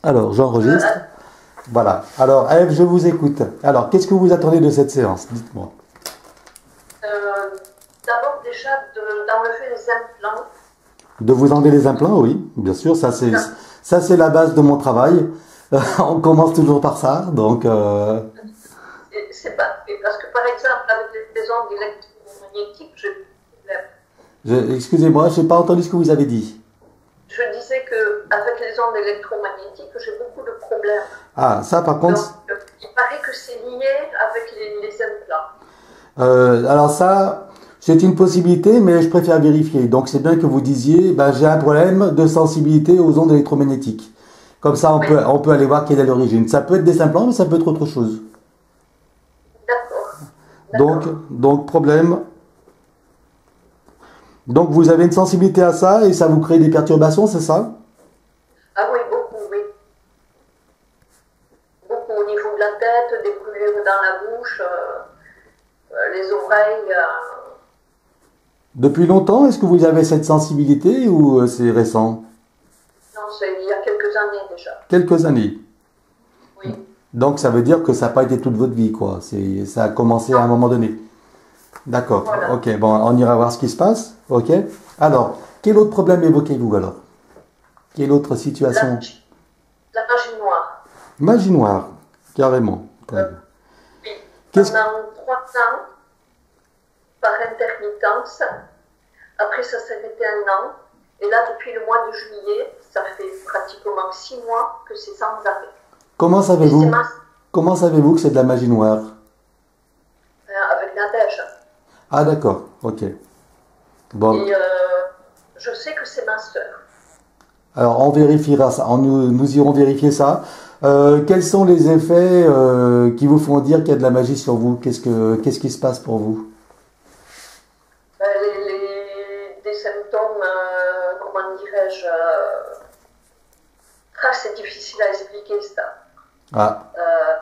Alors, j'enregistre. Euh, Voilà. Alors, Ève, je vous écoute. Alors, qu'est-ce que vous attendez de cette séance? Dites-moi. euh, D'abord déjà d'enlever les implants. De vous enlever les implants, oui, bien sûr. Ça, Ça, c'est la base de mon travail. On commence toujours par ça. Donc, c'est pas et parce que par exemple avec les ondes électromagnétiques, j'ai beaucoup de problèmes. excusez-moi, je n'ai pas entendu ce que vous avez dit. Je disais que avec les ondes électromagnétiques, j'ai beaucoup de problèmes. Ah, ça, par contre, Donc il paraît que c'est lié avec les implants. alors ça, c'est une possibilité, mais je préfère vérifier. Donc, c'est bien que vous disiez, ben, j'ai un problème de sensibilité aux ondes électromagnétiques. Comme ça, Oui, on peut aller voir quelle est l'origine. Ça peut être des implants, mais ça peut être autre chose. d'accord, Donc, d'accord. donc problème. Donc, vous avez une sensibilité à ça et ça vous crée des perturbations, c'est ça? Ah oui, beaucoup, oui. Beaucoup au niveau de la tête, des brûlures dans la bouche, les oreilles. Depuis longtemps, est-ce que vous avez cette sensibilité ou c'est récent? Non, c'est il y a quelques années déjà. Quelques années. Oui. Donc, ça veut dire que ça n'a pas été toute votre vie, quoi. Ça a commencé à un Non, moment donné. D'accord. voilà. Ok, bon, on ira voir ce qui se passe. Ok. Alors, quel autre problème évoquez-vous alors? Quelle autre La, situation? la magie noire. Magie noire, carrément. Très Euh, bien. oui. Qu'est-ce Pendant 3 ans, par intermittence. Après, ça s'est arrêté un an. Et là, depuis le mois de juillet, ça fait pratiquement 6 mois que c'est sans arrêt. Comment Et c'est savez-vous? Comment savez-vous que c'est de la magie noire? avec Nadège. Ah, d'accord. Ok. Bon, Et je sais que c'est ma sœur. alors on vérifiera ça. Nous irons vérifier ça. Quels sont les effets qui vous font dire qu'il y a de la magie sur vous? Qu'est-ce qui se passe pour vous? Des symptômes, comment dirais-je, c'est difficile à expliquer ça. Ah, Euh,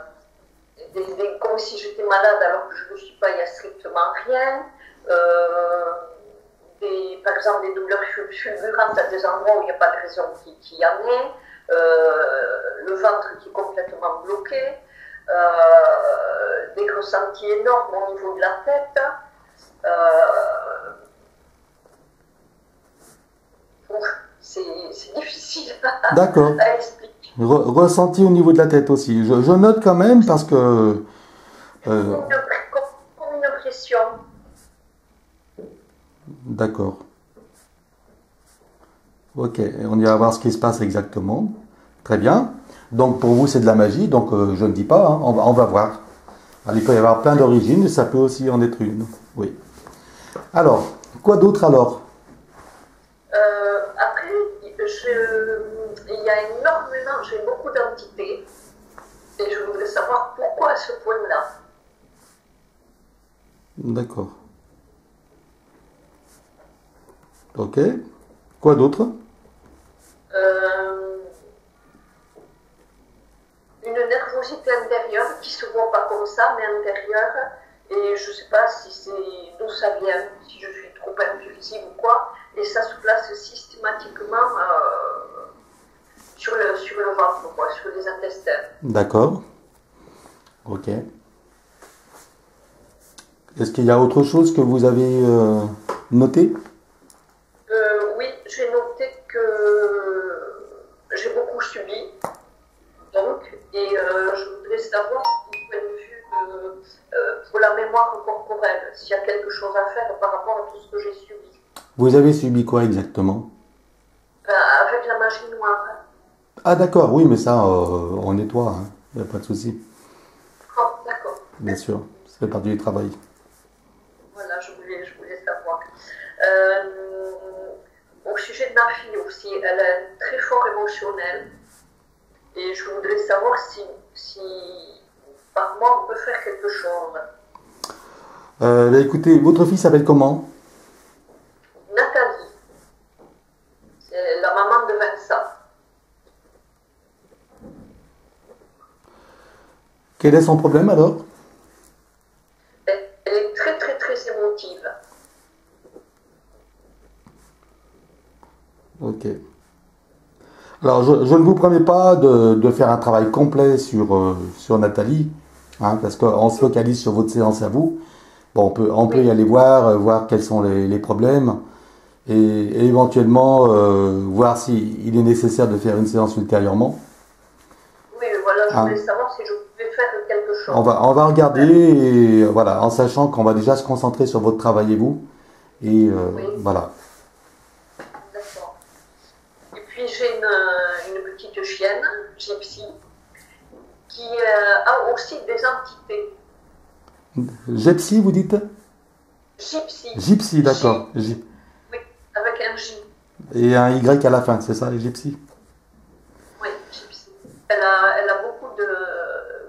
Comme si j'étais malade alors que je ne le suis pas, il n'y a strictement rien. Euh, Par exemple, des douleurs fulgurantes à des endroits où il n'y a pas de raison qu'il y en ait. Le ventre qui est complètement bloqué. Des ressentis énormes au niveau de la tête. Euh, c'est difficile d'accord. à expliquer. Ressenti au niveau de la tête aussi. Je note quand même parce que... euh, Comme une pression. d'accord. Ok, on ira voir ce qui se passe exactement. Très bien. Donc pour vous, c'est de la magie, donc je ne dis pas, hein, on va voir. Alors, il peut y avoir plein d'origines, ça peut aussi en être une. Oui. Alors, quoi d'autre alors? Après, il y a énormément, j'ai beaucoup d'entités et je voudrais savoir pourquoi à ce point-là. D'accord. Ok. Quoi d'autre? Euh, une nervosité intérieure qui se voit pas comme ça, mais intérieure. Et je ne sais pas si c'est d'où ça vient, si je suis trop impulsive ou quoi. Et ça se place systématiquement sur le ventre, quoi, sur les intestins. D'accord. Ok. Est-ce qu'il y a autre chose que vous avez noté? Oui, j'ai noté que j'ai beaucoup subi, donc, et je voudrais savoir, du point de vue pour la mémoire corporelle, s'il y a quelque chose à faire par rapport à tout ce que j'ai subi. Vous avez subi quoi exactement? Avec la magie noire. Ah d'accord, oui, mais ça, on nettoie, hein. Il n'y a pas de souci. Oh, d'accord. Bien sûr, ça fait partie du travail. Voilà, je voulais savoir. Euh, Au sujet de ma fille aussi, elle est très fort émotionnelle. Et je voudrais savoir si par moi on peut faire quelque chose. Bah, écoutez, votre fille s'appelle comment? Nathalie, c'est la maman de Vincent. Quel est son problème alors? Elle est très très très émotive. Ok. Alors, je ne vous promets pas de faire un travail complet sur Nathalie, hein, parce qu'on se focalise sur votre séance à vous. Bon, on peut y Oui, aller voir quels sont les problèmes, et éventuellement voir s'il est nécessaire de faire une séance ultérieurement. oui, voilà, je voulais Hein. savoir si je pouvais faire quelque On chose. va, on va regarder, et, voilà, en sachant qu'on va déjà se concentrer sur votre travail et vous. Et Oui, voilà. d'accord. Et puis j'ai une petite chienne, Gypsy, qui a aussi des entités. Gypsy, vous dites? Gypsy, Gypsy, J, d'accord. oui, avec un J. Et un Y à la fin, c'est ça, les Gypsy? Oui, Gypsy. Elle a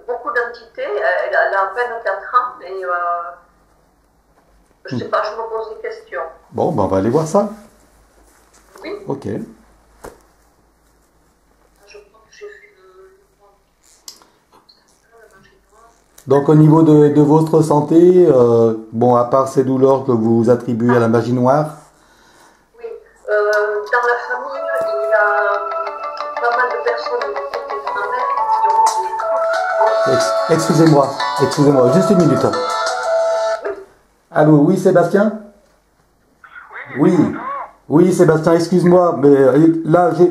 beaucoup d'entités. Elle a à peine 4 ans et je sais pas, je me pose des questions. Bon, ben on va aller voir ça. Oui, Ok. je crois que j'ai fait la magie noire. Donc au niveau de votre santé, bon, à part ces douleurs que vous attribuez à la Ah, magie noire, oui, dans la famille, il y a pas mal de personnes de mon côté de ma mère qui ont des trous. excusez-moi, juste une minute. Oui, Allô, oui, Sébastien? Oui, Oui, bonjour. oui, Sébastien, excuse-moi, mais là, Je suis quand même désolé, je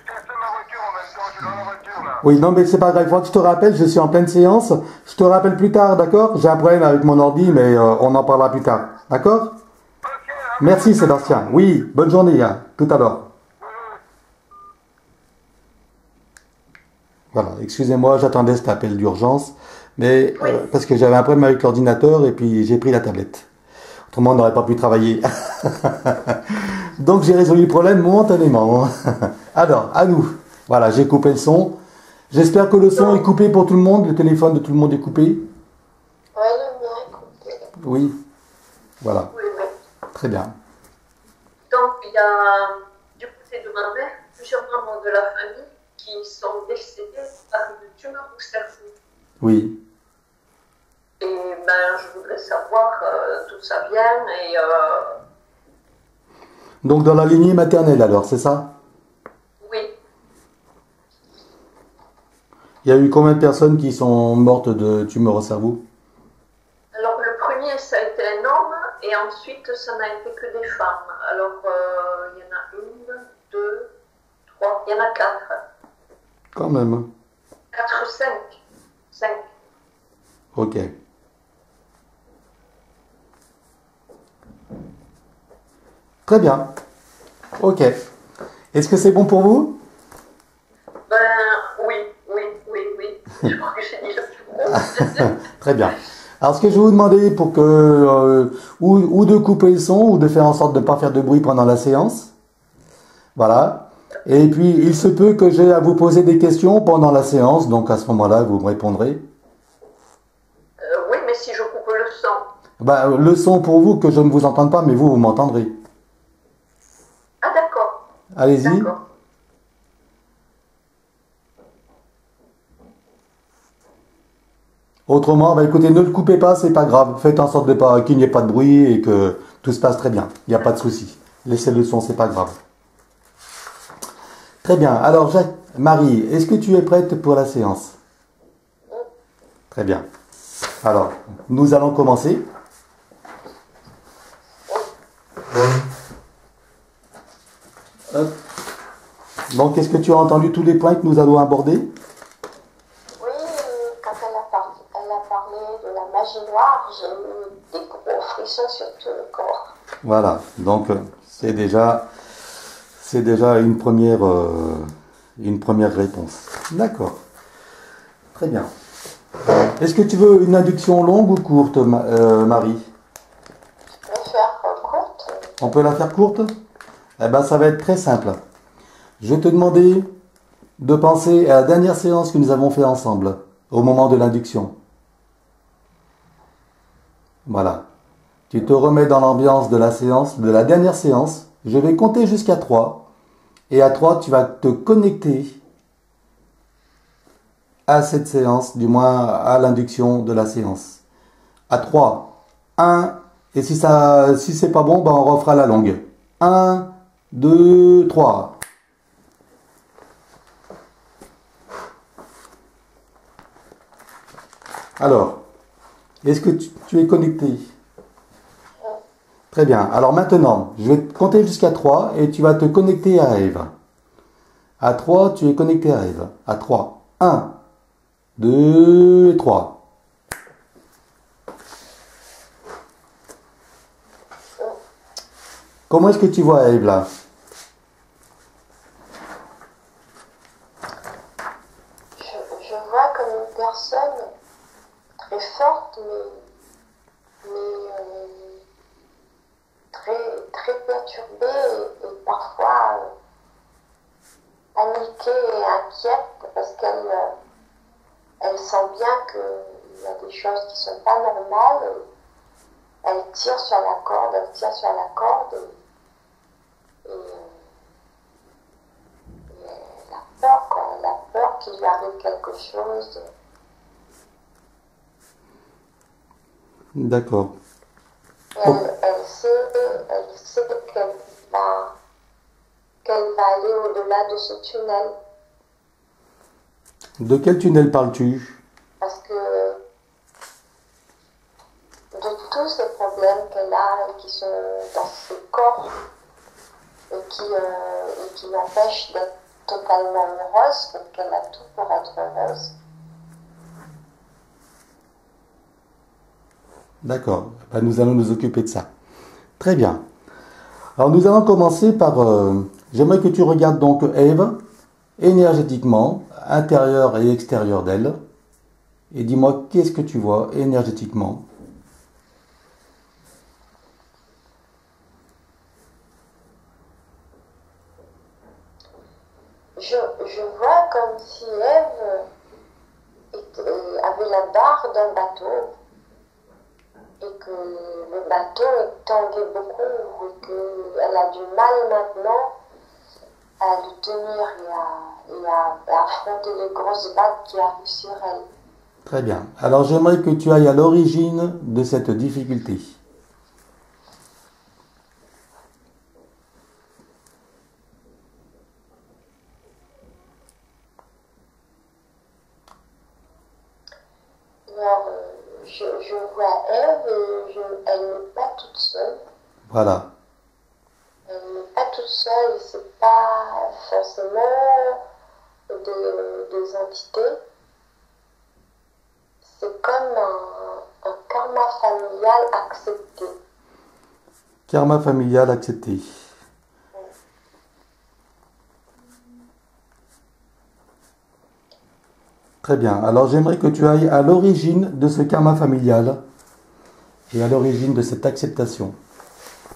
teste ma voiture en même temps, je suis dans la voiture là. oui, non, mais c'est pas grave, il faut que je te rappelle, je suis en pleine séance. Je te rappelle plus tard, d'accord? J'ai un problème avec mon ordi, mais on en parlera plus tard, d'accord? Ok, à Merci, plus, Sébastien. Oui, bonne journée, hein, tout à l'heure. Voilà, excusez-moi, j'attendais cet appel d'urgence, mais oui, parce que j'avais un problème avec l'ordinateur et puis j'ai pris la tablette. Autrement, on n'aurait pas pu travailler. Donc j'ai résolu le problème momentanément. Alors, à nous. Voilà, j'ai coupé le son. J'espère que le son est donc, coupé pour tout le monde, le téléphone de tout le monde est coupé. ouais, le mien, écoutez. Oui, voilà, Oui, oui. très bien. Donc, il y a du côté de ma mère plusieurs membres de la famille qui sont décédés par une tumeur au cerveau. Oui. Et ben, je voudrais savoir d'où ça vient et Donc dans la lignée maternelle alors, c'est ça? oui. Il y a eu combien de personnes qui sont mortes de tumeur au cerveau? Alors, le premier, ça a été un homme et ensuite, ça n'a été que des femmes. Alors, il y en a une, deux, trois, il y en a quatre. Quand même. Quatre, cinq. Cinq. Ok. Très bien. Ok. Est-ce que c'est bon pour vous? Ben, oui, oui, oui, oui. Je crois que j'ai dit le plus gros. Très bien. Alors, ce que je vais vous demander pour que ou de couper le son ou de faire en sorte de ne pas faire de bruit pendant la séance. Voilà. Et puis, il se peut que j'ai à vous poser des questions pendant la séance. Donc, à ce moment-là, vous me répondrez. Oui, mais si je coupe le son. Bah, le son pour vous, que je ne vous entende pas, mais vous m'entendrez. Ah, d'accord. Allez-y. D'accord. Autrement, bah écoutez, ne le coupez pas, c'est pas grave. Faites en sorte de pas qu'il n'y ait pas de bruit et que tout se passe très bien. Il n'y a pas de souci. Laissez le son, c'est pas grave. Très bien. Alors, Marie, est-ce que tu es prête pour la séance? Très bien. Alors, nous allons commencer. Hop. Donc, est-ce que tu as entendu tous les points que nous allons aborder? Oui, quand elle a parlé de la magie noire, j'ai eu des gros frissons sur tout le corps. Voilà. Donc, c'est déjà une première réponse. D'accord. Très bien. Est-ce que tu veux une induction longue ou courte, Marie? Je vais faire courte. On peut la faire courte? Eh ben, ça va être très simple. Je vais te demander de penser à la dernière séance que nous avons fait ensemble, au moment de l'induction. Voilà. Tu te remets dans l'ambiance de la séance, de la dernière séance. Je vais compter jusqu'à 3. Et à 3, tu vas te connecter à cette séance, du moins à l'induction de la séance. À 3, 1, et si c'est pas bon, ben on refera la longue. 1, 2, 3. Alors, est-ce que tu es connecté? Très bien. Alors maintenant, je vais te compter jusqu'à 3 et tu vas te connecter à Eve. À 3, tu es connecté à Eve. À 3. 1, 2 et 3. Comment est-ce que tu vois Eve là? Je vois comme une personne très forte, mais très perturbée et parfois paniquée et inquiète parce qu'elle sent bien qu'il y a des choses qui ne sont pas normales. Elle tire sur la corde, et elle a peur, quoi. Elle a peur qu'il lui arrive quelque chose. D'accord. Elle sait qu'elle va aller au-delà de ce tunnel. De quel tunnel parles-tu? Parce que de tous ces problèmes qu'elle a et qui sont dans ses corps et qui l'empêchent d'être totalement heureuse, parce qu'elle a tout pour être heureuse. D'accord. Ben, nous allons nous occuper de ça. Très bien. Alors nous allons commencer par... j'aimerais que tu regardes donc Eve, énergétiquement, intérieur et extérieur d'elle. Et dis-moi, qu'est-ce que tu vois énergétiquement? Je vois comme si Ève avait la barre d'un bateau et que le bateau tanguait beaucoup et qu'elle a du mal maintenant à le tenir et à affronter les grosses vagues qui arrivent sur elle. Très bien. Alors j'aimerais que tu ailles à l'origine de cette difficulté. Alors, je vois Ève et elle n'est pas toute seule. Voilà. Elle n'est pas toute seule et c'est pas forcément des entités. C'est comme un karma familial accepté. Karma familial accepté. Très bien. Alors j'aimerais que tu ailles à l'origine de ce karma familial et à l'origine de cette acceptation.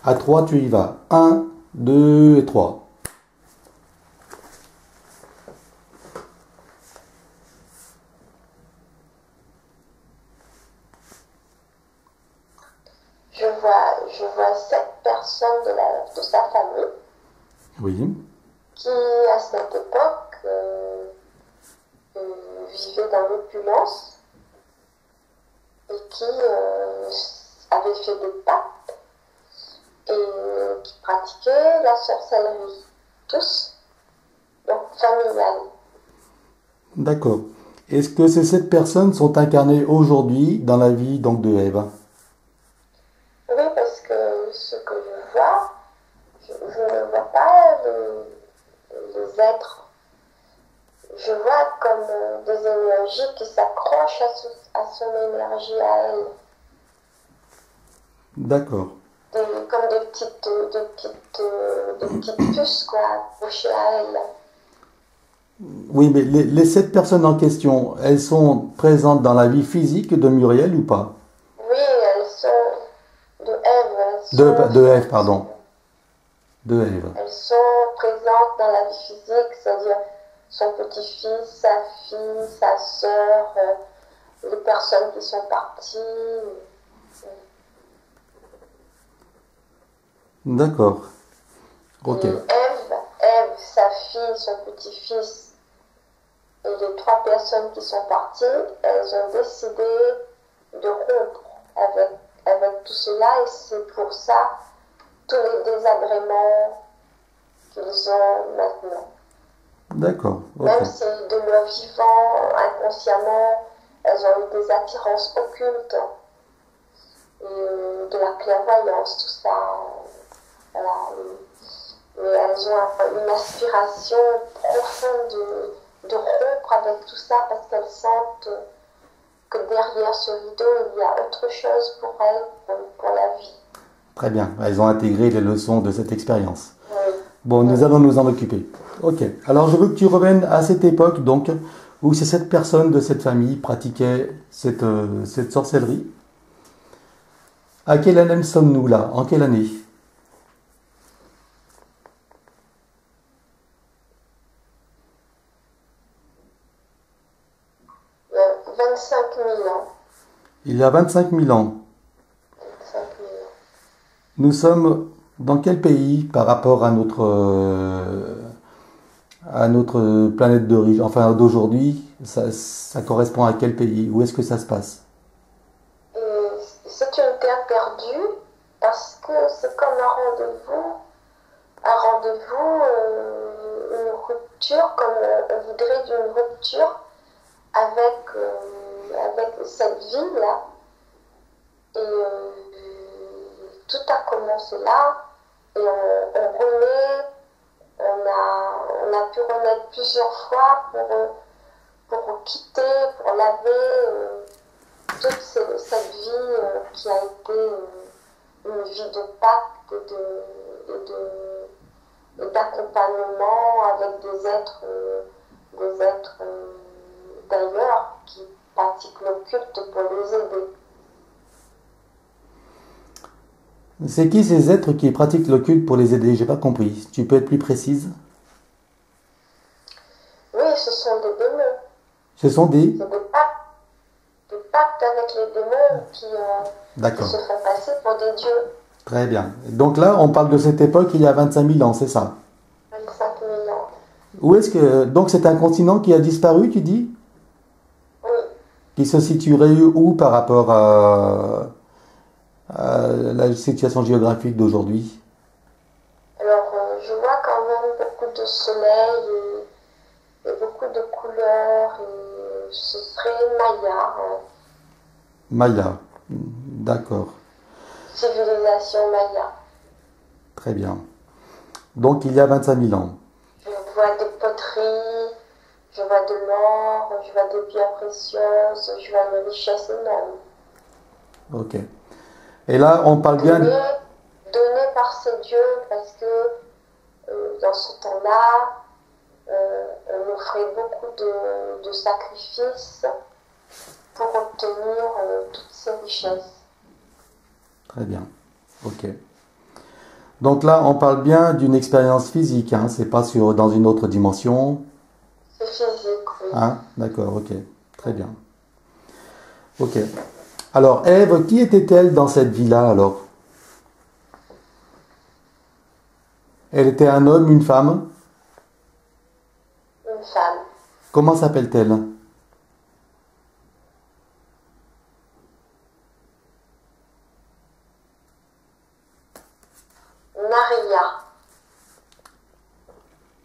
À 3, tu y vas. 1, 2 et 3. Je vois 7 personnes de sa famille Oui. qui, à cette époque, vivaient dans l'opulence et qui avaient fait des pactes et qui pratiquaient la sorcellerie. Tous, donc familial. D'accord. Est-ce que ces 7 personnes sont incarnées aujourd'hui dans la vie donc de Ève? Oui, parce que ce que je vois, je ne vois pas les êtres. Je vois comme des énergies qui s'accrochent à son énergie à elle. D'accord. Comme des petites puces, quoi, accrochées à elle. Oui, mais les 7 personnes en question, elles sont présentes dans la vie physique de Muriel ou pas? Oui, elles sont de Ève. De Ève, pardon. De Ève. Elles sont présentes dans la vie physique, c'est-à-dire son petit-fils, sa fille, sa sœur, les personnes qui sont parties. D'accord. Ok. Et Ève, sa fille, son petit-fils et les 3 personnes qui sont parties, elles ont décidé de rompre avec tout cela et c'est pour ça tous les désagréments qu'ils ont maintenant. D'accord. Ok. Même si de leur vivant, inconsciemment, elles ont eu des attirances occultes et de la clairvoyance, tout ça. Voilà. Et elles ont une aspiration profonde de rompre avec tout ça parce qu'elles sentent que derrière ce rideau, il y a autre chose pour elles, pour la vie. Très bien, elles ont intégré les leçons de cette expérience. Oui. Bon, nous allons nous en occuper. Ok, alors je veux que tu reviennes à cette époque, donc, où ces 7 personnes de cette famille pratiquaient cette sorcellerie. À quelle année sommes-nous là? En quelle année? Il y a 25 000 ans. Il y a 25 000 ans. 25 000 ans. Nous sommes dans quel pays par rapport à notre planète d'origine, enfin d'aujourd'hui, ça correspond à quel pays? Où est-ce que ça se passe? C'est une terre perdue parce que c'est comme un rendez-vous, une rupture, comme on voudrait d'une rupture avec cette vie-là. Et tout a commencé là et on renaît. On a pu renaître plusieurs fois pour quitter, pour laver toute cette vie qui a été une vie de pacte et d'accompagnement avec des êtres d'ailleurs qui pratiquent le culte pour les aider. C'est qui ces êtres qui pratiquent le culte pour les aider? J'ai pas compris. Tu peux être plus précise? Oui, ce sont des démons. Ce sont des... C'est des pactes avec les démons qui se font passer pour des dieux. Très bien. Donc là, on parle de cette époque il y a 25 000 ans, c'est ça? 25 000 ans. Où est-ce que... Donc c'est un continent qui a disparu, tu dis? Oui. Qui se situerait où par rapport à la situation géographique d'aujourd'hui? Alors, je vois quand même beaucoup de soleil et beaucoup de couleurs. Et ce serait Maya. Maya. D'accord. Civilisation Maya. Très bien. Donc il y a 25 000 ans. Je vois des poteries, je vois de l'or, je vois des pierres précieuses, je vois une richesse énorme. Ok. Et là, on parle bien... Donné par ces dieux parce que dans ce temps-là, on offrait beaucoup de sacrifices pour obtenir toutes ces richesses. Très bien. Ok. Donc là, on parle bien d'une expérience physique, hein, c'est pas dans une autre dimension. C'est physique, oui. Hein? D'accord, ok. Très bien. Ok. Alors, Ève, qui était-elle dans cette vie-là, alors? Elle était un homme, une femme? Une femme. Comment s'appelle-t-elle? Naria.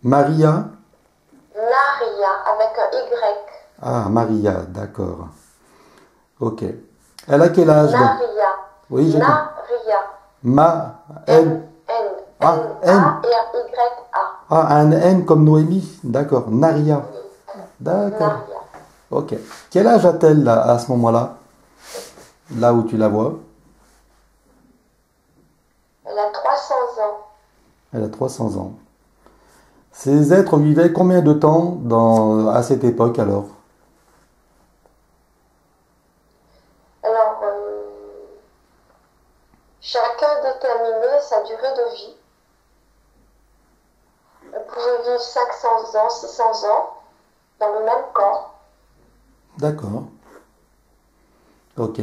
Maria? Naria, avec un Y. Ah, Maria, d'accord. Ok. Elle a quel âge? Naria. Oui, j'ai compris. Naria. N. Ah, N. N-A-R-Y-A. Ah, un N comme Noémie. D'accord. Naria. D'accord. Naria. Ok. Quel âge a-t-elle là, à ce moment-là? Là où tu la vois? Elle a 300 ans. Elle a 300 ans. Ces êtres vivaient combien de temps à cette époque alors? Alors, chacun déterminait sa durée de vie. On pouvait vivre 500 ans, 600 ans dans le même corps. D'accord. Ok.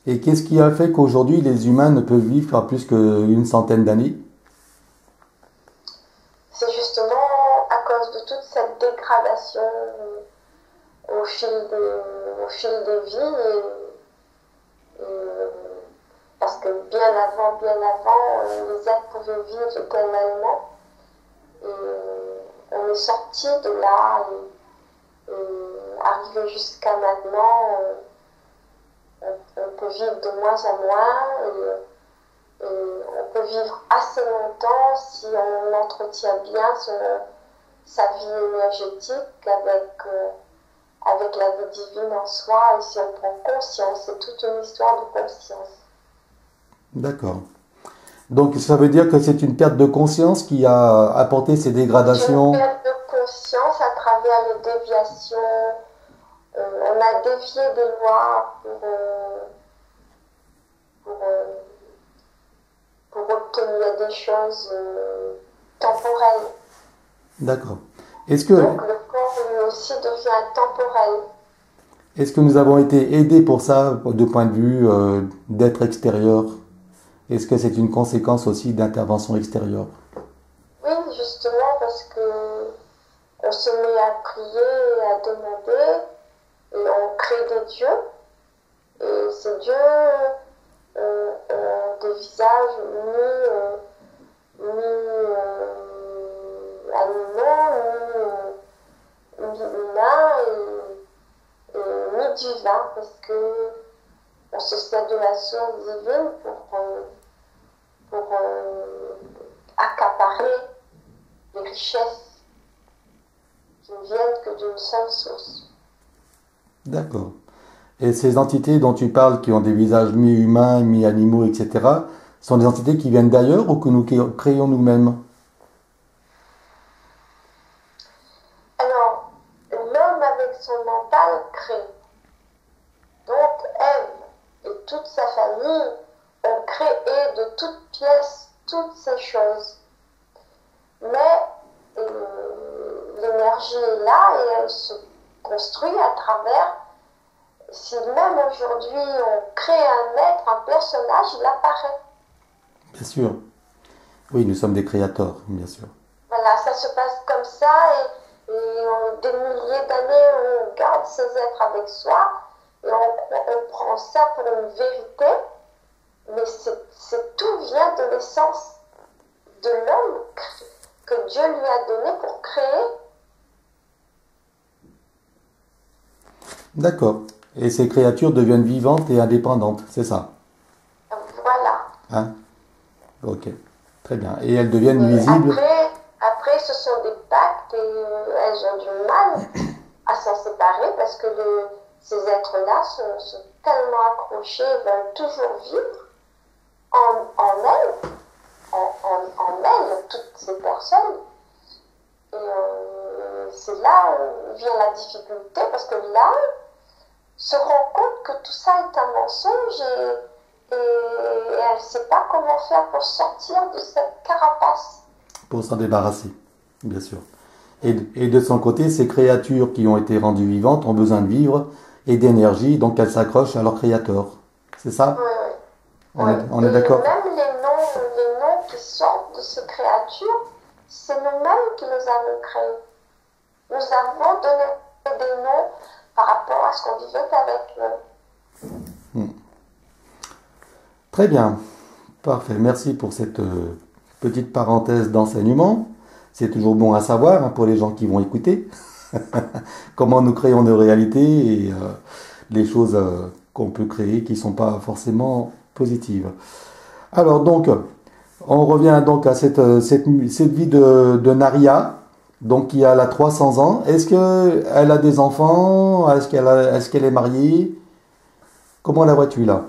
Et qu'est-ce qui a fait qu'aujourd'hui les humains ne peuvent vivre à plus qu'une centaine d'années? C'est justement à cause de toute cette dégradation au fil des vies. Parce que bien avant, les êtres pouvaient vivre éternellement. Et on est sorti de là et arrivé jusqu'à maintenant, on peut vivre de moins en moins et on peut vivre assez longtemps si on entretient bien sa vie énergétique avec la vie divine en soi et si on prend conscience. C'est toute une histoire de conscience. D'accord. Donc ça veut dire que c'est une perte de conscience qui a apporté ces dégradations. Une perte de conscience à travers les déviations. On a dévié des lois pour obtenir des choses temporelles. D'accord. Donc le corps lui aussi devient temporel. Est-ce que nous avons été aidés pour ça, de point de vue d'être extérieur? Est-ce que c'est une conséquence aussi d'intervention extérieure? Oui, justement, parce que on se met à prier, à demander, et on crée des dieux. Et ces dieux ont des visages animaux, ni humains, ni divins, parce que on se sert de la source divine pour accaparer les richesses qui ne viennent que d'une seule source. D'accord. Et ces entités dont tu parles, qui ont des visages mi-humains, mi-animaux, etc., sont des entités qui viennent d'ailleurs ou que nous créons nous-mêmes? Alors, l'homme avec son mental crée. Donc, Ève et toute sa famille ont créé de toutes pièces toutes ces choses. Mais l'énergie est là et elle se construit à travers. Si même aujourd'hui on crée un être, un personnage, il apparaît. Bien sûr. Oui, nous sommes des créateurs, bien sûr. Voilà, ça se passe comme ça et des milliers d'années on garde ces êtres avec soi et on prend ça pour une vérité, mais tout vient de l'essence de l'homme que Dieu lui a donné pour créer. D'accord. Et ces créatures deviennent vivantes et indépendantes, c'est ça? Voilà. Hein? Ok. Très bien. Et elles deviennent nuisibles? Après, ce sont des pactes et elles ont du mal à s'en séparer parce que ces êtres-là sont tellement accrochés, veulent toujours vivre en elles, toutes ces personnes. Et c'est là où vient la difficulté parce que l'âme se rend compte que tout ça est un mensonge et elle ne sait pas comment faire pour sortir de cette carapace. Pour s'en débarrasser, bien sûr. Et de son côté, ces créatures qui ont été rendues vivantes ont besoin de vivre et d'énergie, donc elles s'accrochent à leur créateur. C'est ça? Oui. On est d'accord? Même les noms qui sortent de ces créatures, c'est nous-mêmes qui les avons créés. Nous avons donné des noms par rapport à ce qu'on vivait avec eux. Très bien. Parfait. Merci pour cette petite parenthèse d'enseignement. C'est toujours bon à savoir hein, pour les gens qui vont écouter. Comment nous créons nos réalités et les choses qu'on peut créer qui ne sont pas forcément positives. Alors donc, on revient donc à cette vie de Naria, donc qui a 300 ans. Est-ce qu'elle a des enfants? Est-ce qu'elle est mariée? Comment la vois-tu là?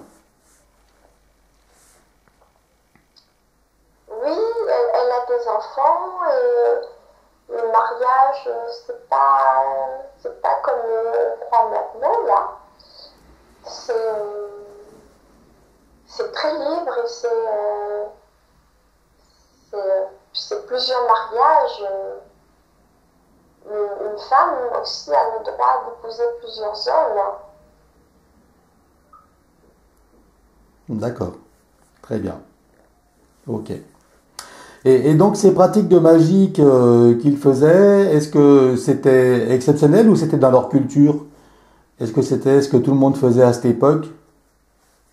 Oui, elle a des enfants et le mariage, c'est pas comme on croit maintenant là. C'est très libre et c'est plusieurs mariages. Une femme aussi a le droit d'épouser plusieurs hommes. D'accord, très bien. Ok. Et donc ces pratiques de magie qu'ils faisaient, est-ce que c'était exceptionnel ou c'était dans leur culture? Est-ce que c'était ce que tout le monde faisait à cette époque?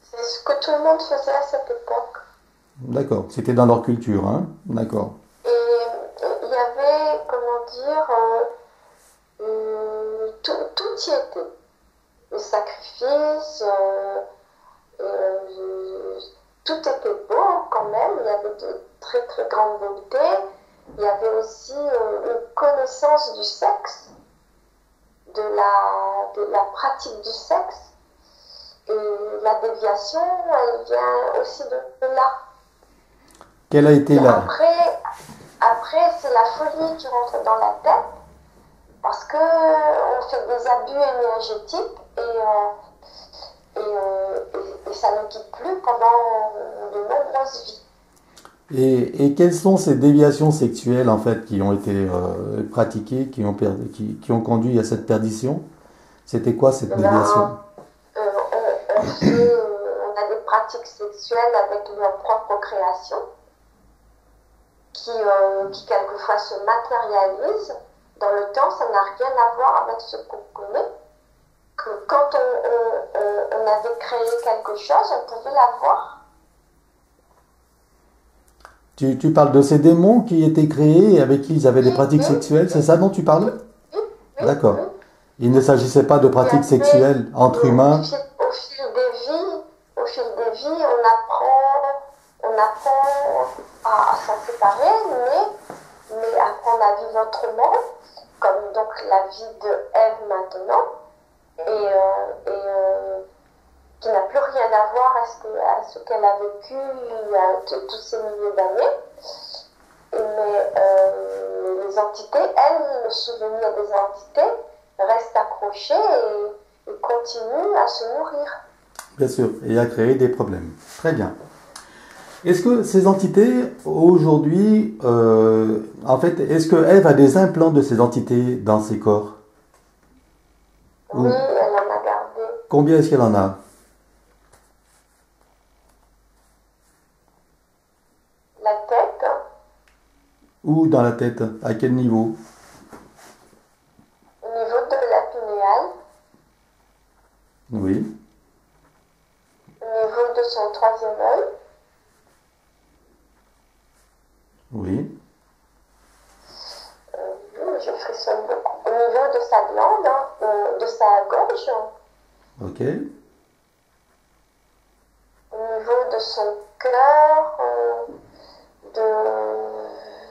C'est ce que tout le monde faisait à cette époque. D'accord, c'était dans leur culture, hein? D'accord. Et il y avait, comment dire, tous tout y était. Le sacrifice, tout était beau quand même. Il y avait de très très grandes beautés. Il y avait aussi une connaissance du sexe, de la pratique du sexe. Et la déviation, elle vient aussi de là. Quelle a été Et la... après, c'est la folie qui rentre dans la tête parce qu'on fait des abus énergétiques et ça ne quitte plus pendant de nombreuses vies. Et quelles sont ces déviations sexuelles en fait qui ont été pratiquées, qui ont conduit à cette perdition? C'était quoi cette déviation? On a des pratiques sexuelles avec nos propres créations qui quelquefois se matérialisent. Dans le temps, ça n'a rien à voir avec ce qu'on connaît. Que quand on avait créé quelque chose, on pouvait l'avoir. Tu parles de ces démons qui étaient créés et avec qui ils avaient des pratiques sexuelles, c'est ça dont tu parles? Oui, D'accord. oui. Il ne s'agissait pas de pratiques sexuelles entre humains. Au fil des vies, on apprend à s'en séparer, mais apprendre à vivre autrement, comme donc la vie de Ève maintenant, qui n'a plus rien à voir à ce qu'elle a vécu il y a tous ces milliers d'années. Mais les entités, elles, le souvenir des entités, restent accrochées et continuent à se nourrir. Bien sûr, et à créer des problèmes. Très bien. Est-ce que ces entités, aujourd'hui, en fait, est-ce que Ève a des implants de ces entités dans ses corps? Oui, elle en a gardé. Combien est-ce qu'elle en a? La tête. Où dans la tête? À quel niveau? Au niveau de la pinéale. Oui. Au niveau de son troisième œil. Oui. Je frissonne beaucoup. Au niveau de sa glande, de sa gorge. Ok. Au niveau de son cœur,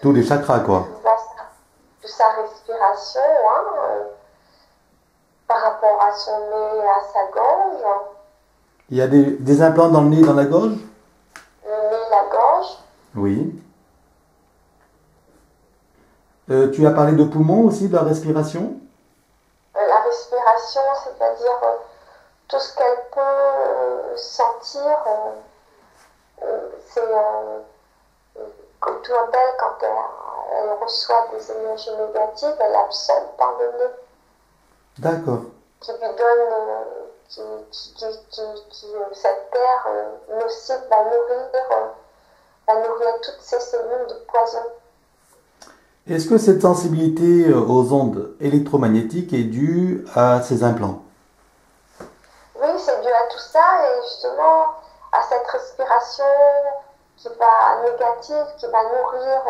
Tous les chakras, quoi. de sa respiration, par rapport à son nez et à sa gorge. Il y a des implants dans le nez et dans la gorge? Le nez, la gorge. Oui. Tu as parlé de poumons aussi, de la respiration? La respiration, c'est-à-dire tout ce qu'elle peut sentir, c'est autour d'elle quand elle reçoit des énergies négatives, elle absorbe par le nez. D'accord. Qui lui donne, cette terre nocive va nourrir toutes ces cellules de poison. Est-ce que cette sensibilité aux ondes électromagnétiques est due à ces implants? Oui, c'est dû à tout ça et justement à cette respiration qui va négative, qui va nourrir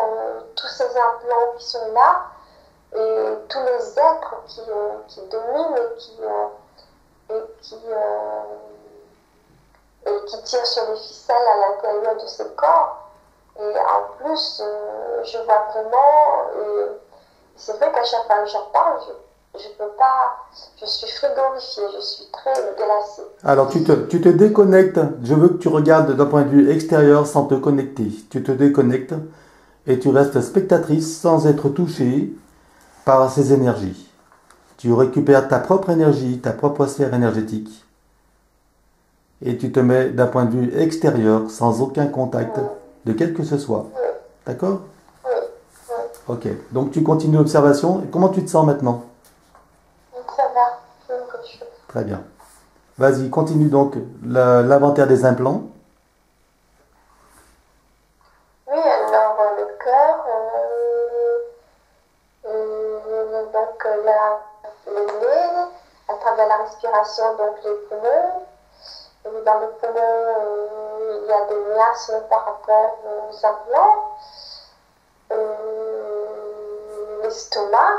tous ces implants qui sont là et tous les êtres qui dominent et qui tirent sur les ficelles à l'intérieur de ces corps. Et en plus, je vois vraiment, c'est vrai qu'à chaque fois que j'en parle, je peux pas, je suis frigorifiée, je suis très glacée. Alors tu te déconnectes, je veux que tu regardes d'un point de vue extérieur sans te connecter. Tu te déconnectes et tu restes spectatrice sans être touchée par ces énergies. Tu récupères ta propre énergie, ta propre sphère énergétique et tu te mets d'un point de vue extérieur sans aucun contact de quel que ce soit. D'accord? Oui. Ok, donc tu continues l'observation. Comment tu te sens maintenant? Ça va, je me réchauffe. Très bien. Vas-y, continue donc l'inventaire des implants. Oui, alors le cœur, donc le nez, à travers la respiration, donc les poumons. Et dans les poumons, il y a des miasmes par rapport aux implants. L'estomac.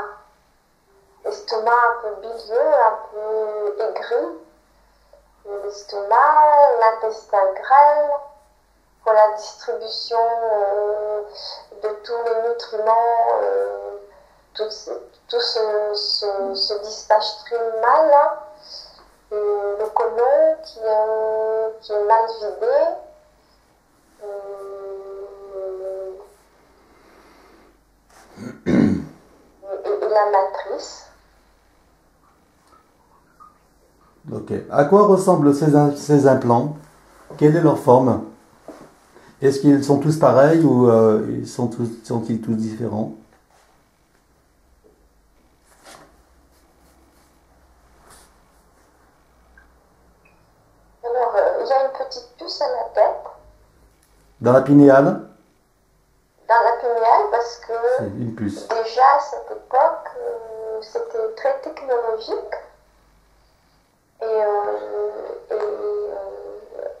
l'estomac un peu bilieux, un peu aigri, l'estomac, l'intestin grêle, pour la distribution de tous les nutriments, tout se dispatche très mal, hein. Le côlon qui est mal vidé, et la matrice. Ok. À quoi ressemblent ces implants? Quelle est leur forme? Est-ce qu'ils sont tous pareils ou sont-ils tous différents? Alors, il y a une petite puce à la tête, Dans la pinéale? dans la pinéale, parce que C'est une puce. déjà à cette époque, c'était très technologique. Et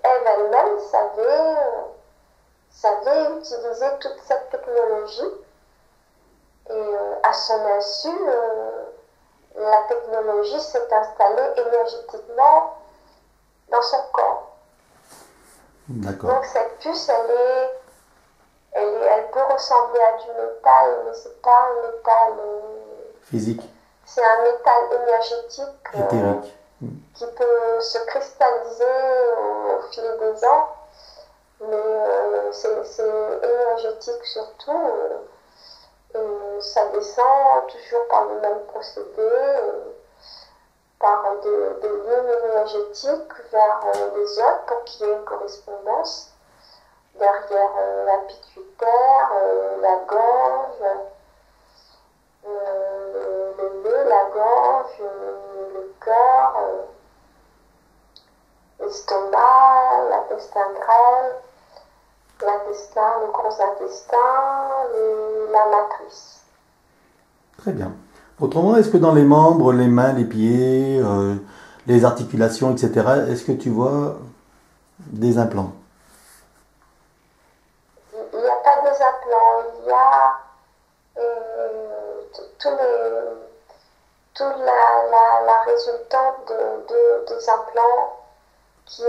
elle-même savait utiliser toute cette technologie. Et à son insu, la technologie s'est installée énergétiquement dans son corps. D'accord. Donc cette puce, elle peut ressembler à du métal, mais c'est pas un métal. Physique, C'est un métal énergétique éthérique. qui peut se cristalliser au fil des ans, mais c'est énergétique surtout. Ça descend toujours par le même procédé, par des lignes énergétiques vers les autres pour qu'il y ait une correspondance derrière la pituitaire, la gorge, le nez, la gorge, le cœur, l'estomac, l'intestin grêle, l'intestin, le gros intestin, la matrice. Très bien. Autrement, est-ce que dans les membres, les mains, les pieds, les articulations, etc., est-ce que tu vois des implants? Il n'y a pas des implants, il y a toute la résultante des implants qui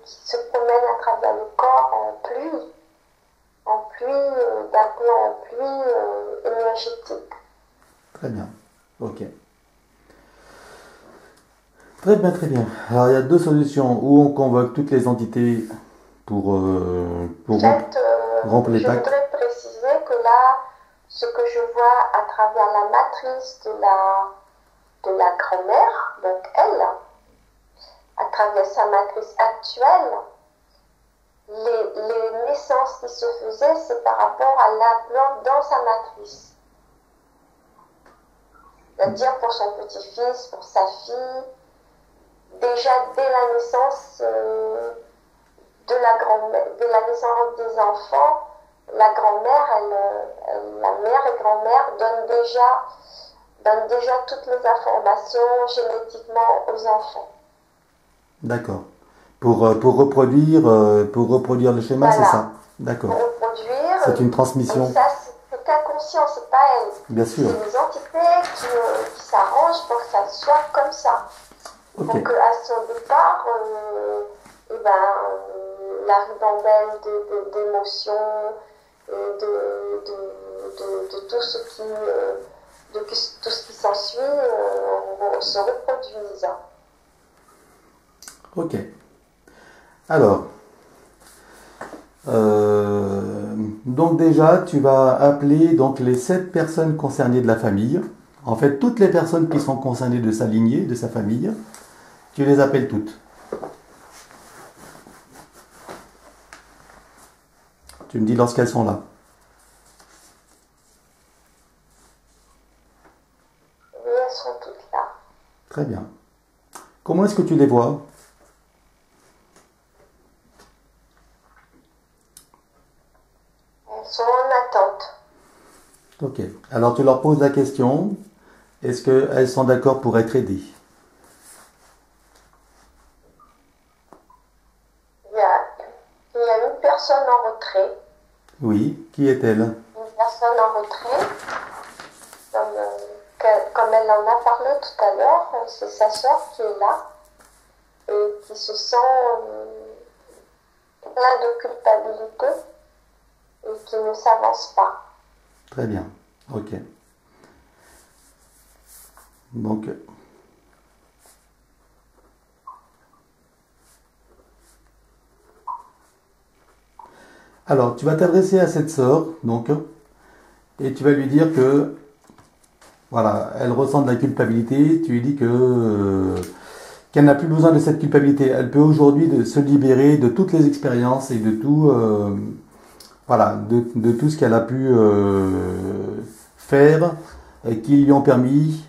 se promènent à travers le corps en pluie d'implants, en pluie énergétique. Très bien. Ok. Très bien, très bien. Alors, il y a deux solutions. Ou on convoque toutes les entités pour En fait, rompre les je pactes. voudrais préciser que là, ce que je vois à travers la matrice de la grand-mère, donc elle, à travers sa matrice actuelle, les naissances qui se faisaient, c'est par rapport à l'implant dans sa matrice. C'est-à-dire pour son petit-fils, pour sa fille, déjà dès la naissance de la grand-mère, dès la naissance des enfants, la grand-mère, la mère et grand-mère donnent déjà toutes les informations génétiquement aux enfants. D'accord. Pour reproduire le schéma, Voilà. c'est ça? D'accord. Pour reproduire. C'est une transmission. Et ça, c'est inconscient, c'est pas elle. Bien sûr. C'est les entités qui s'arrangent pour que ça soit comme ça. Ok. Pour qu'à son départ, la ribambelle d'émotions, de tout ce qui s'ensuit se reproduise. Ok. Alors, donc déjà, tu vas appeler donc les 7 personnes concernées de la famille. En fait, toutes les personnes qui sont concernées de sa lignée, de sa famille, tu les appelles toutes. Tu me dis lorsqu'elles sont là. Oui, elles sont toutes là. Très bien. Comment est-ce que tu les vois? Elles sont en attente. Ok. Alors tu leur poses la question, est-ce qu'elles sont d'accord pour être aidées? Il y a une personne en retrait. Oui. Qui est-elle? Une personne en retrait, comme comme elle en a parlé tout à l'heure, c'est sa soeur qui est là et qui se sent plein de culpabilité et qui ne s'avance pas. Très bien. Ok. Donc, alors, tu vas t'adresser à cette sœur, donc, et tu vas lui dire que, voilà, elle ressent de la culpabilité. Tu lui dis que qu'elle n'a plus besoin de cette culpabilité. Elle peut aujourd'hui se libérer de toutes les expériences et de tout, voilà, de tout ce qu'elle a pu faire et qui lui ont permis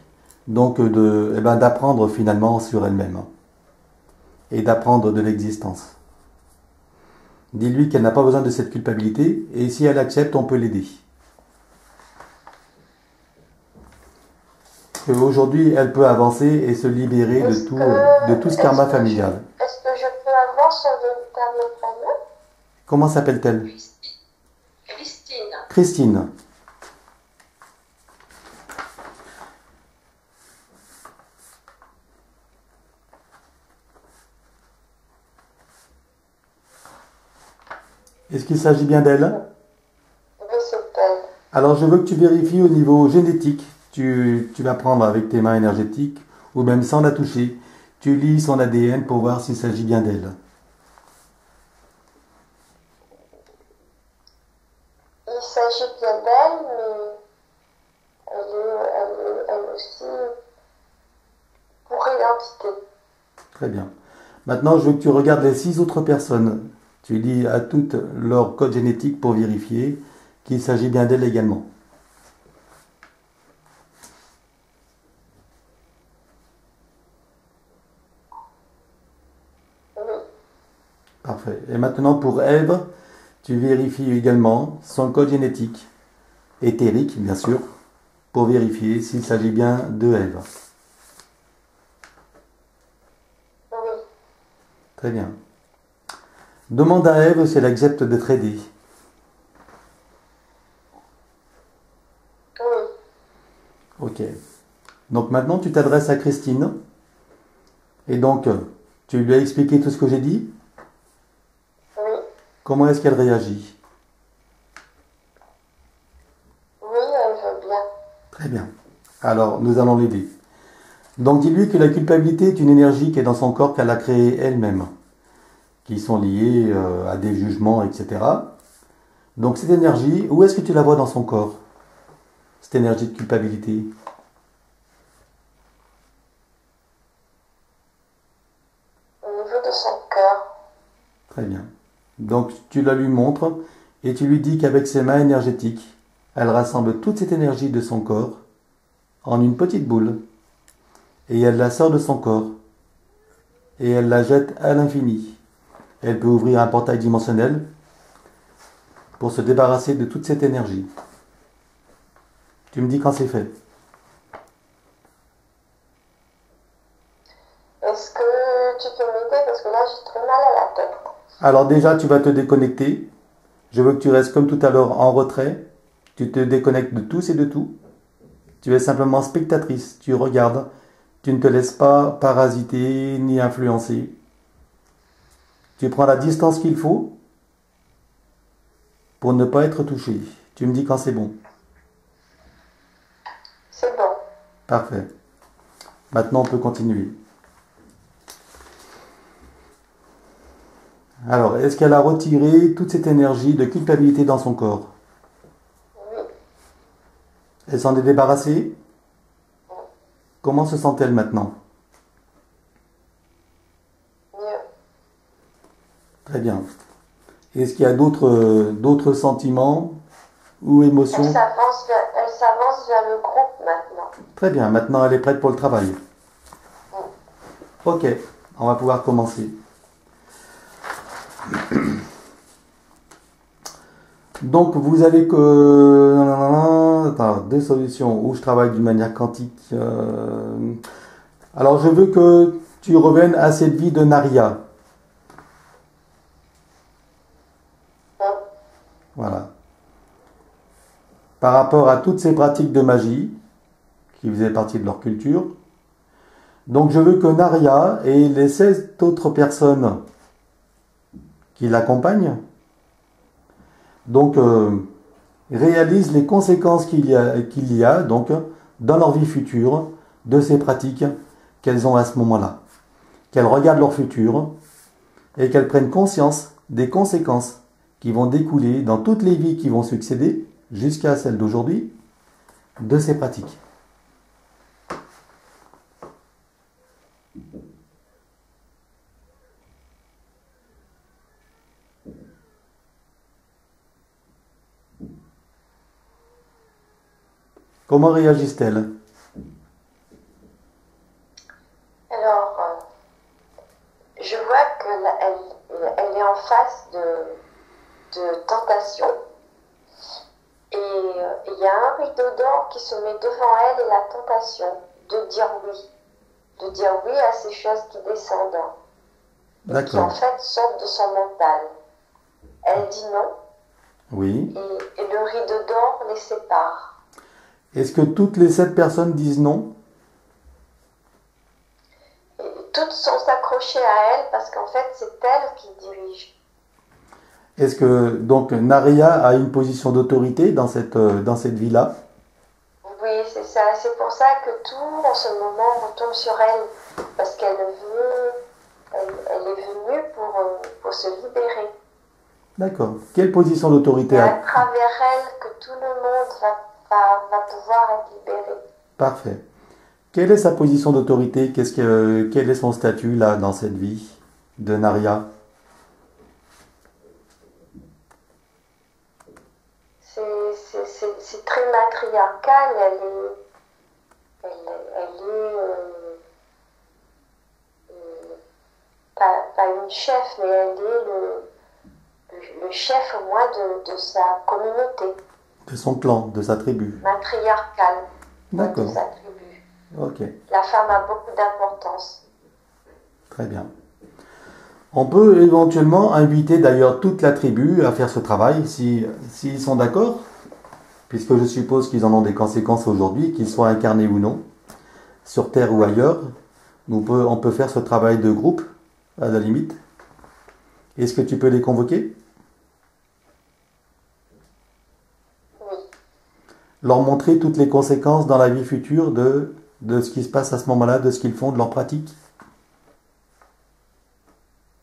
donc d'apprendre finalement sur elle-même, hein, et d'apprendre de l'existence. Dis-lui qu'elle n'a pas besoin de cette culpabilité et si elle accepte, on peut l'aider. Qu'aujourd'hui, elle peut avancer et se libérer de tout ce karma familial. Est-ce que je peux avoir son véritable prénom? Comment s'appelle-t-elle? Christine. Christine. Est-ce qu'il s'agit bien d'elle? Oui, c'est elle. Alors je veux que tu vérifies au niveau génétique. Tu vas prendre avec tes mains énergétiques ou même sans la toucher. Tu lis son ADN pour voir s'il s'agit bien d'elle. Il s'agit bien d'elle, mais elle aussi pour identité. Très bien. Maintenant, je veux que tu regardes les 6 autres personnes. Tu lis à toutes leur code génétique pour vérifier qu'il s'agit bien d'elles également. Oui. Parfait. Et maintenant, pour Ève, tu vérifies également son code génétique, éthérique bien sûr, pour vérifier s'il s'agit bien de Ève. Oui. Très bien. Demande à Ève si elle accepte d'être aidée. Oui. Ok. Donc maintenant, tu t'adresses à Christine. Et donc, tu lui as expliqué tout ce que j'ai dit. Oui. Comment est-ce qu'elle réagit? Oui, elle veut bien. Très bien. Alors, nous allons l'aider. Donc, dis-lui que la culpabilité est une énergie qui est dans son corps qu'elle a créée elle-même, qui sont liées à des jugements, etc. Donc, cette énergie, où est-ce que tu la vois dans son corps? Cette énergie de culpabilité? Au niveau de son cœur. Très bien. Donc, tu la lui montres et tu lui dis qu'avec ses mains énergétiques, elle rassemble toute cette énergie de son corps en une petite boule et elle la sort de son corps et elle la jette à l'infini. Elle peut ouvrir un portail dimensionnel pour se débarrasser de toute cette énergie. Tu me dis quand c'est fait. Est-ce que tu peux m'aider parce que là j'ai très mal à la tête. Alors déjà, tu vas te déconnecter. Je veux que tu restes comme tout à l'heure en retrait. Tu te déconnectes de tous et de tout. Tu es simplement spectatrice. Tu regardes. Tu ne te laisses pas parasiter ni influencer. Tu prends la distance qu'il faut pour ne pas être touché. Tu me dis quand c'est bon. C'est bon. Parfait. Maintenant, on peut continuer. Alors, est-ce qu'elle a retiré toute cette énergie de culpabilité dans son corps? Oui. Elle s'en est débarrassée? Comment se sent-elle maintenant? Mieux. Très bien. Est-ce qu'il y a d'autres sentiments ou émotions? Elle s'avance vers le groupe maintenant. Très bien. Maintenant, elle est prête pour le travail. Ok. On va pouvoir commencer. Donc, vous avez que... Attends, deux solutions où je travaille d'une manière quantique. Alors, je veux que tu reviennes à cette vie de Naria. Voilà. Par rapport à toutes ces pratiques de magie qui faisaient partie de leur culture. Donc je veux que Naria et les 16 autres personnes qui l'accompagnent donc réalisent les conséquences qu'il y a donc dans leur vie future de ces pratiques qu'elles ont à ce moment-là. Qu'elles regardent leur futur et qu'elles prennent conscience des conséquences qui vont découler dans toutes les vies qui vont succéder jusqu'à celle d'aujourd'hui de ces pratiques. Comment réagissent-elles? Alors, je vois qu'elle est en face de tentation. Et il y a un rideau d'or qui se met devant elle et la tentation de dire oui. De dire oui à ces choses qui descendent. Et qui en fait sortent de son mental. Elle dit non. Oui. Et le rideau d'or les sépare. Est-ce que toutes les 7 personnes disent non? Et toutes sont accrochées à elle parce qu'en fait c'est elle qui dirige. Est-ce que donc Naria a une position d'autorité dans cette vie-là? Oui, c'est ça. C'est pour ça que tout en ce moment retombe sur elle. Parce qu'elle est venue pour se libérer. D'accord. Quelle position d'autorité a... à travers elle que tout le monde va pouvoir être libéré. Parfait. Quelle est sa position d'autorité? Quel est son statut là dans cette vie de Naria? C'est très matriarcal. Elle est pas une chef, mais elle est le chef au moins de sa communauté. De son clan, de sa tribu. Matriarcale. D'accord. De sa tribu. Ok. La femme a beaucoup d'importance. Très bien. On peut éventuellement inviter d'ailleurs toute la tribu à faire ce travail, s'ils sont d'accord, puisque je suppose qu'ils en ont des conséquences aujourd'hui, qu'ils soient incarnés ou non, sur Terre ou ailleurs. On peut faire ce travail de groupe, à la limite. Est-ce que tu peux les convoquer? Oui. Leur montrer toutes les conséquences dans la vie future de ce qui se passe à ce moment-là, de ce qu'ils font, de leur pratique?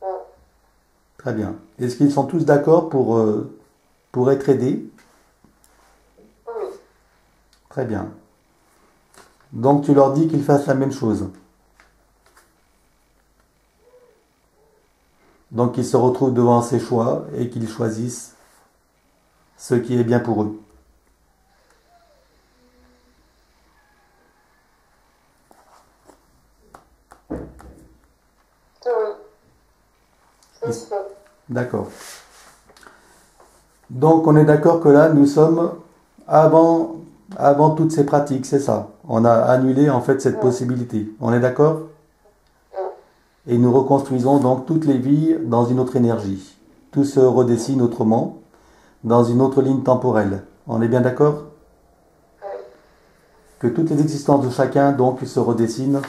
Oui. Très bien. Est-ce qu'ils sont tous d'accord pour être aidés? Oui. Très bien. Donc tu leur dis qu'ils fassent la même chose. Donc qu'ils se retrouvent devant ces choix et qu'ils choisissent ce qui est bien pour eux. Oui. D'accord. Donc on est d'accord que là nous sommes avant toutes ces pratiques, c'est ça. On a annulé en fait cette possibilité. On est d'accord? Et nous reconstruisons donc toutes les vies dans une autre énergie. Tout se redessine autrement, dans une autre ligne temporelle. On est bien d'accord? Que toutes les existences de chacun donc se redessinent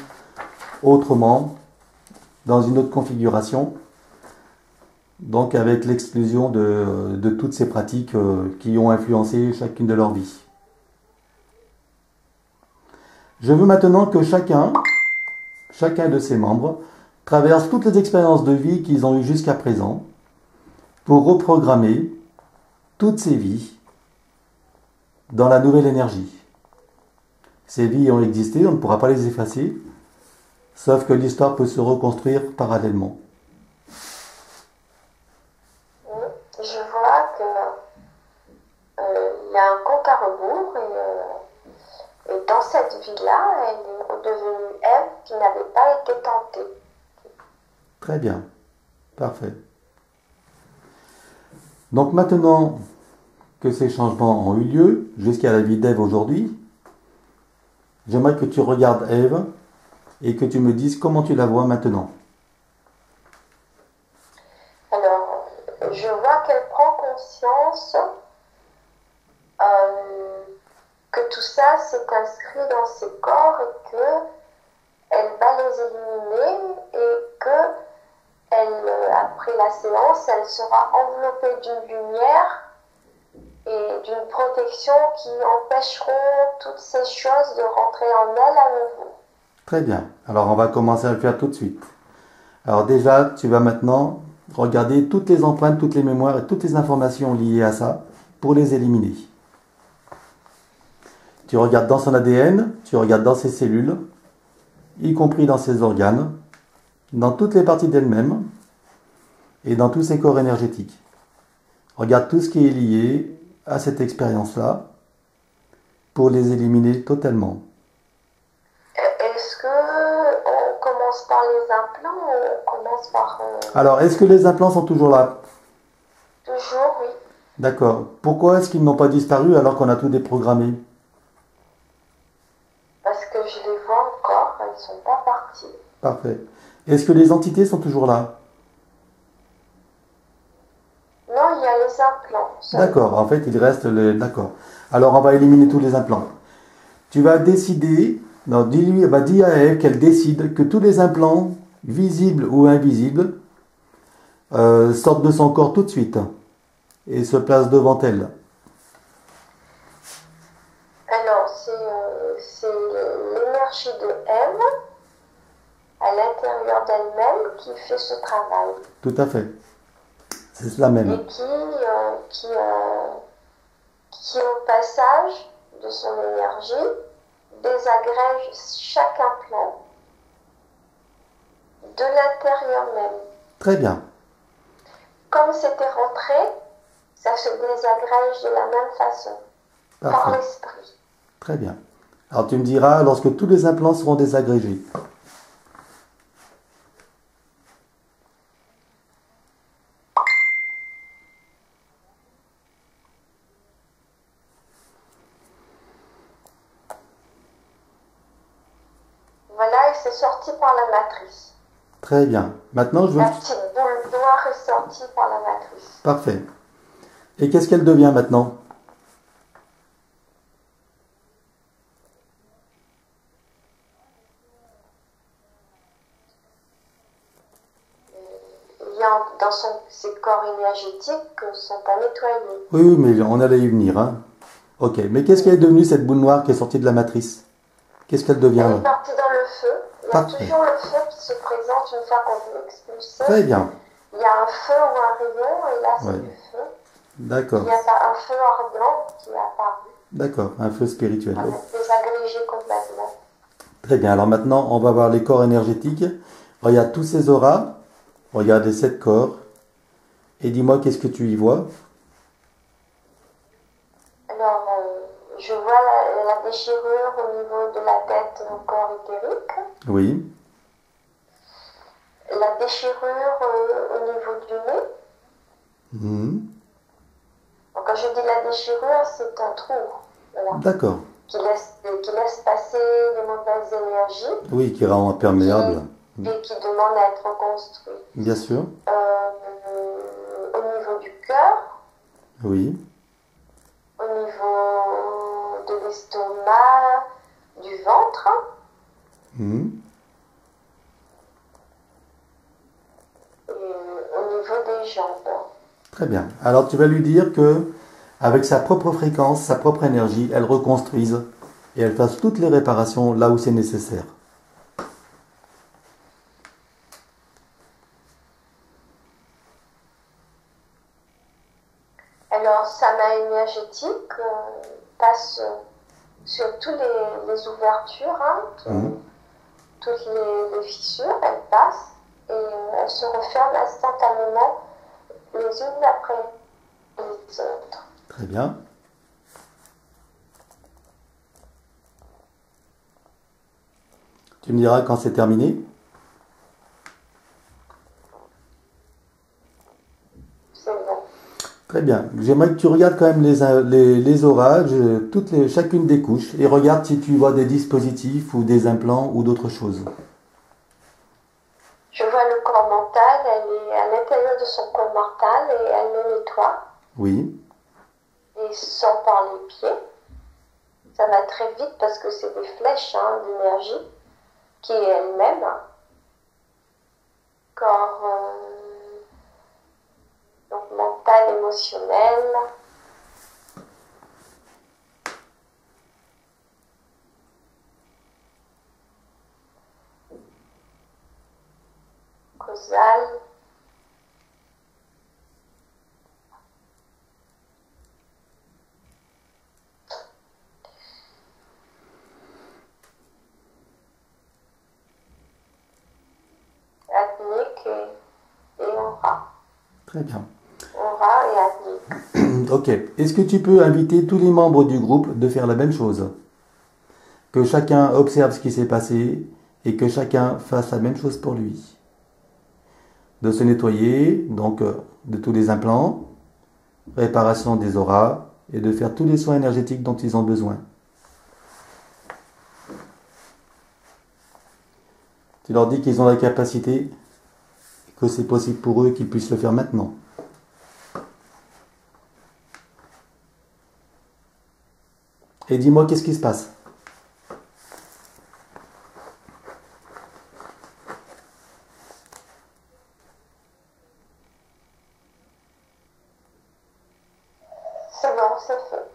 autrement, dans une autre configuration, donc avec l'exclusion de toutes ces pratiques qui ont influencé chacune de leurs vies. Je veux maintenant que chacun de ces membres traverse toutes les expériences de vie qu'ils ont eues jusqu'à présent pour reprogrammer toutes ces vies dans la nouvelle énergie. Ces vies ont existé, on ne pourra pas les effacer, sauf que l'histoire peut se reconstruire parallèlement. Je vois que il y a un compte à rebours et dans cette vie-là, elle est redevenue Ève qui n'avait pas été tentée. Très bien, parfait. Donc maintenant que ces changements ont eu lieu, jusqu'à la vie d'Ève aujourd'hui, j'aimerais que tu regardes Ève et que tu me dises comment tu la vois maintenant. Alors, je vois qu'elle prend conscience que tout ça s'est inscrit dans ses éliminer et que après la séance, elle sera enveloppée d'une lumière et d'une protection qui empêcheront toutes ces choses de rentrer en elle à nouveau. Très bien. Alors, on va commencer à le faire tout de suite. Alors déjà, tu vas maintenant regarder toutes les empreintes, toutes les mémoires et toutes les informations liées à ça pour les éliminer. Tu regardes dans son ADN, tu regardes dans ses cellules, y compris dans ses organes, dans toutes les parties d'elle-même et dans tous ses corps énergétiques. Regarde tout ce qui est lié à cette expérience-là pour les éliminer totalement. Est-ce qu'on commence par les implants ou on commence par... Alors, est-ce que les implants sont toujours là? Toujours, oui. D'accord. Pourquoi est-ce qu'ils n'ont pas disparu alors qu'on a tout déprogrammé? Parce que je les vois encore, elles ne sont pas parties. Parfait. Est-ce que les entités sont toujours là? Non, il y a les implants. D'accord. En fait, il reste les... D'accord. Alors, on va éliminer tous les implants. Tu vas décider... Non, dis à Ève qu'elle décide que tous les implants, visibles ou invisibles, sortent de son corps tout de suite et se placent devant elle. Alors, c'est l'énergie de M à l'intérieur d'elle-même qui fait ce travail. Tout à fait. C'est cela même. Et qui au passage de son énergie, désagrège chaque implant de l'intérieur même. Très bien. Comme c'était rentré, ça se désagrège de la même façon, par Parfait. l'esprit. Très bien. Alors tu me diras lorsque tous les implants seront désagrégés. Voilà, et c'est sorti par la matrice. Très bien. Maintenant, je veux... La petite boule noire est sortie par la matrice. Parfait. Et qu'est-ce qu'elle devient maintenant? Il y a dans ses corps énergétiques sont à nettoyer. Oui, oui, mais on allait y venir. Hein. Ok, mais qu'est-ce qu'elle est devenue cette boule noire qui est sortie de la matrice? Qu'est-ce qu'elle devient Elle là? est partie dans le feu. Il y a Parfait. toujours le feu qui se présente une fois qu'on veut expulser. Très bien. Il y a un feu ou un rayon, et là c'est Ouais. du feu. D'accord. Il y a un feu ardent qui est apparu. D'accord, un feu spirituel. Avec désagrégé complètement. Très bien, alors maintenant on va voir les corps énergétiques. Regarde tous ces auras, regarde les 7 corps, et dis-moi qu'est-ce que tu y vois. Alors, je vois la déchirure au niveau de la tête au corps éthérique. Oui, La déchirure au niveau du nez. Mhm. Donc, quand je dis la déchirure, c'est un trou. Voilà. D'accord. Qui laisse passer les mauvaises énergies. Oui, qui rend imperméable. Et qui demande à être reconstruit. Bien sûr. Au niveau du cœur, Oui, au niveau de l'estomac, du ventre, Mhm. et au niveau des jambes. Très bien. Alors tu vas lui dire que avec sa propre fréquence, sa propre énergie, elle reconstruise et elle fasse toutes les réparations là où c'est nécessaire. Alors, sa main énergétique passe sur toutes les ouvertures, hein, toutes les fissures, elle passe et elle se referme instantanément les unes après les autres. Très bien. Tu me diras quand c'est terminé. C'est bon. Très bien. J'aimerais que tu regardes quand même les orages, chacune des couches, et regarde si tu vois des dispositifs ou des implants ou d'autres choses. Je vois le corps mental, elle est à l'intérieur de son corps mental et elle le nettoie. Oui, Et sort par les pieds. Ça va très vite parce que c'est des flèches d'énergie qui est elle-même. corps donc mental, émotionnel, causal, ethnique et aura. Très bien. Aura et ethnique. Ok. Est-ce que tu peux inviter tous les membres du groupe de faire la même chose? Que chacun observe ce qui s'est passé et que chacun fasse la même chose pour lui. De se nettoyer, donc de tous les implants, réparation des auras et de faire tous les soins énergétiques dont ils ont besoin. Tu leur dis qu'ils ont la capacité, que c'est possible pour eux qu'ils puissent le faire maintenant. Et dis-moi qu'est-ce qui se passe. C'est bon, c'est fait.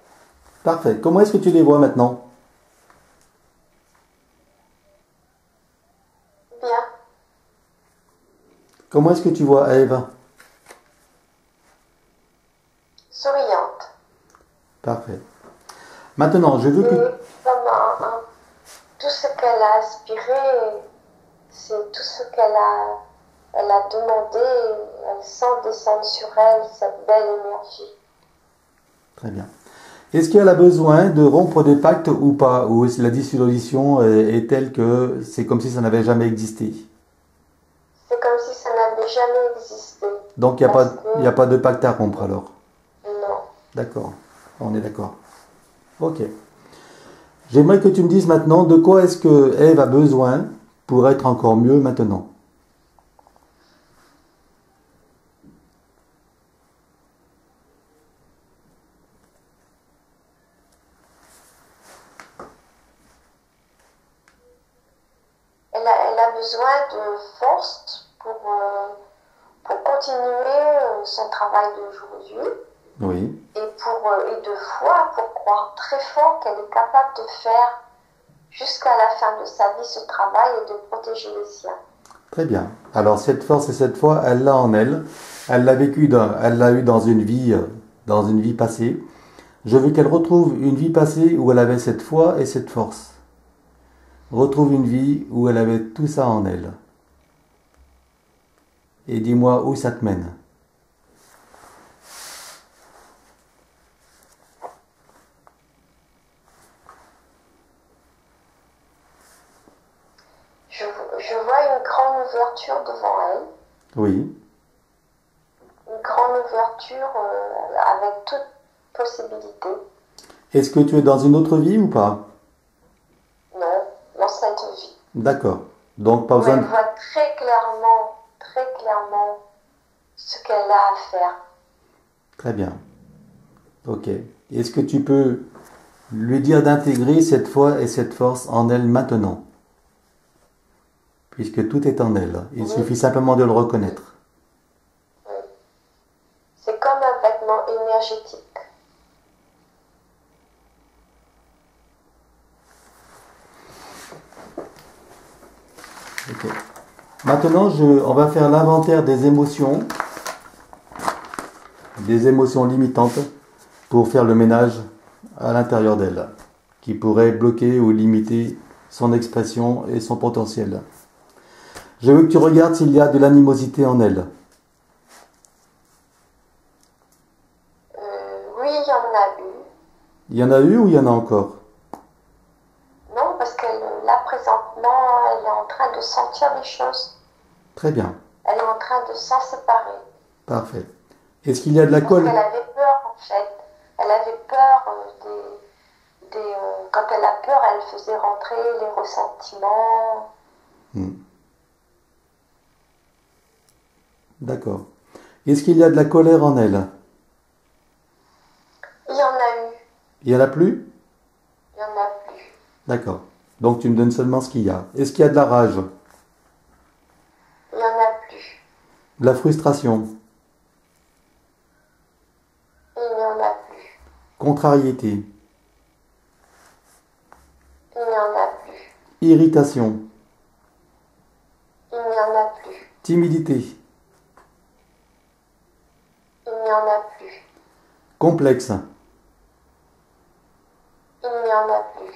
Parfait. Comment est-ce que tu les vois maintenant? Bien. Comment est-ce que tu vois Ève? Souriante. Parfait. Maintenant, je veux Et que... comme tout ce qu'elle a aspiré, c'est tout ce elle a demandé, elle sent descendre sur elle cette belle énergie. Très bien. Est-ce qu'elle a besoin de rompre des pactes ou pas? Ou est-ce que la dissolution est telle que c'est comme si ça n'avait jamais existé? C'est comme si ça n'avait jamais existé. Donc il n'y a pas de pacte à rompre alors? Non. D'accord. On est d'accord. Ok. J'aimerais que tu me dises maintenant de quoi est-ce que Ève a besoin pour être encore mieux maintenant. Elle a besoin de force pour continuer son travail d'aujourd'hui Oui. et de foi pour croire très fort qu'elle est capable de faire jusqu'à la fin de sa vie ce travail et de protéger les siens. Très bien. Alors cette force et cette foi, elle l'a en elle. Elle l'a elle l'a eu dans une vie passée. Je veux qu'elle retrouve une vie passée où elle avait cette foi et cette force. Retrouve une vie où elle avait tout ça en elle. Et dis-moi où ça te mène. Je vois une grande ouverture devant elle. Oui. Une grande ouverture avec toute possibilité. Est-ce que tu es dans une autre vie ou pas? Non, dans cette vie. D'accord. Donc pas Où besoin elle de... voit très clairement ce qu'elle a à faire. Très bien. Ok. Est-ce que tu peux lui dire d'intégrer cette foi et cette force en elle maintenant? Puisque tout est en elle. Il suffit simplement de le reconnaître. Oui. C'est comme un vêtement énergétique. Ok. Maintenant, on va faire l'inventaire des émotions limitantes pour faire le ménage à l'intérieur d'elle, qui pourraient bloquer ou limiter son expression et son potentiel. Je veux que tu regardes s'il y a de l'animosité en elle. Oui, il y en a eu. Il y en a eu ou il y en a encore? Non, parce que là, présentement, elle est en train de sentir les choses. Très bien. Elle est en train de s'en séparer. Parfait. Est-ce qu'il y a de la Parce colle? qu'elle avait peur, en fait. Elle avait peur quand elle a peur, elle faisait rentrer les ressentiments. D'accord. Est-ce qu'il y a de la colère en elle? Il y en a eu. Il n'y en a plus? Il n'y en a plus. D'accord. Donc tu me donnes seulement ce qu'il y a. Est-ce qu'il y a de la rage? Il n'y en a plus. La frustration. Il n'y en a plus. Contrariété. Il n'y en a plus. Irritation. Il n'y en a plus. Timidité. Il n'y en a plus. Complexe. Il n'y en a plus.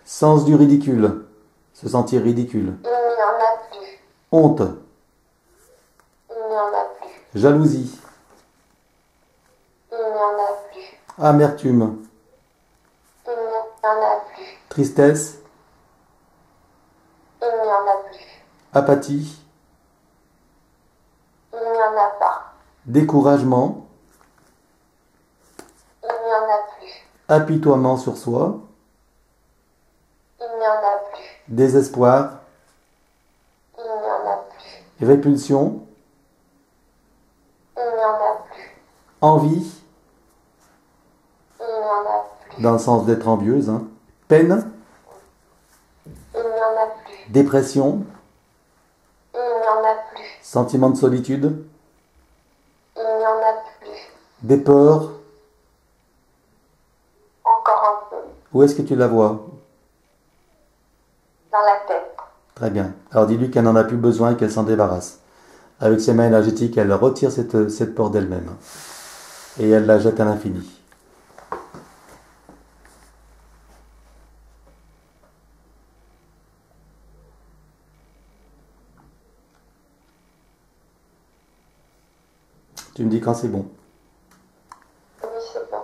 Sens du ridicule. Se sentir ridicule. Il n'y en a plus. Honte. Il n'y en a plus. Jalousie. Il n'y en a plus. Amertume. Il n'y en a plus. Tristesse. Il n'y en a plus. Apathie. Il n'y en a pas. Découragement. Il n'y en a plus. Apitoiement sur soi. Il n'y en a plus. Désespoir. Il n'y en a plus. Répulsion. Il n'y en a plus. Envie. Il n'y en a plus. Dans le sens d'être envieuse. Hein. Peine. Il n'y en a plus. Dépression. Il n'y en a plus. Sentiment de solitude. Il n'y en a plus. Des peurs. Encore un peu. Où est-ce que tu la vois? Dans la tête. Très bien. Alors dis-lui qu'elle n'en a plus besoin et qu'elle s'en débarrasse. Avec ses mains énergétiques, elle retire cette peur d'elle-même. Et elle la jette à l'infini. Tu me dis quand c'est bon. Oui, c'est bon.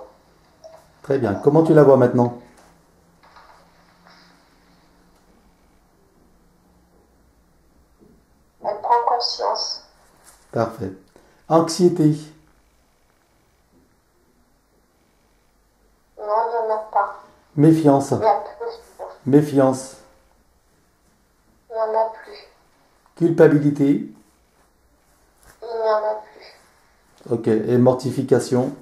Très bien. Comment tu la vois maintenant? Elle prend conscience. Parfait. Anxiété. Non, il n'y en a pas. Méfiance. Il y a plus. Méfiance. Il n'y en a plus. Culpabilité. Il n'y en a plus. Ok. Et mortification.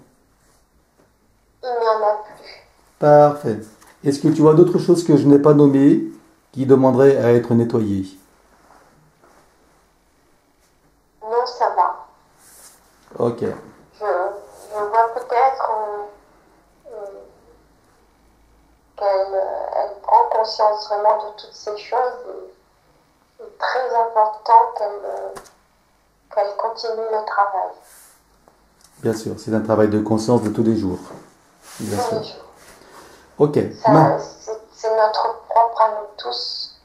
Il n'y en a plus. Parfait. Est-ce que tu vois d'autres choses que je n'ai pas nommées qui demanderaient à être nettoyées? Non, ça va. Ok. Je vois peut-être qu'elle prend conscience vraiment de toutes ces choses. Et il est très important qu'elle continue le travail. Bien sûr, c'est un travail de conscience de tous les jours. Bien Tous sûr. les jours. Ok. Ça, c'est notre propre à nous tous.